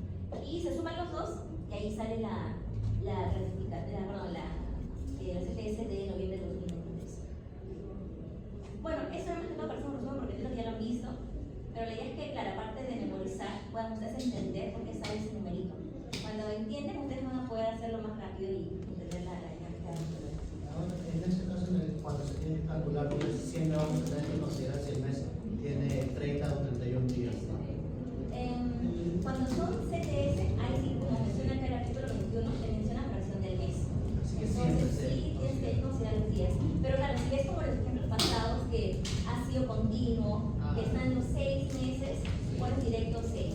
Y se suman los dos, y ahí sale la CTS de noviembre de 2023. Bueno, eso es más que todo para hacer un resumen, porque creo que ya lo han visto. Pero la idea es que, claro, aparte de memorizar, puedan ustedes entender por qué sale ese numerito. Cuando entienden, ustedes van a poder hacerlo más rápido y entender la dinámica de la metodología. En este caso, cuando se tiene que calcular, siempre vamos a tener que considerar si el mes tiene 30 o 31 días, ¿no? Cuando son CTS, ahí sí, como menciona acá el artículo 21, se menciona fracción del mes. Entonces sí tienes que considerar los días. Pero claro, si es como los ejemplos pasados, que ha sido continuo, que están los 6 meses, pones directo 6.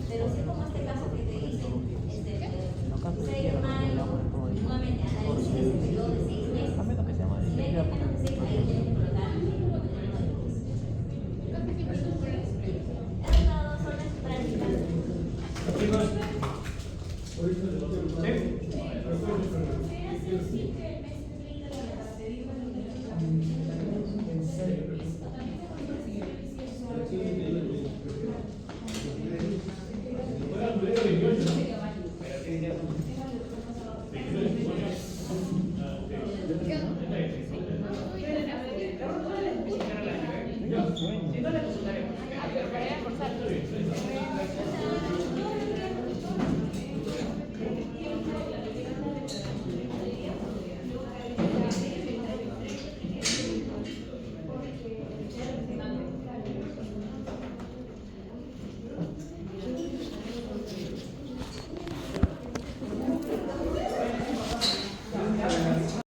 Pero si es como este caso que te dicen, 6 de mayo, nuevamente analices ese periodo de 6 meses. Si ven que es menos de 6, ahí tienes que colocar el número de días. He dado 2 horas prácticas. Chicos, Bueno,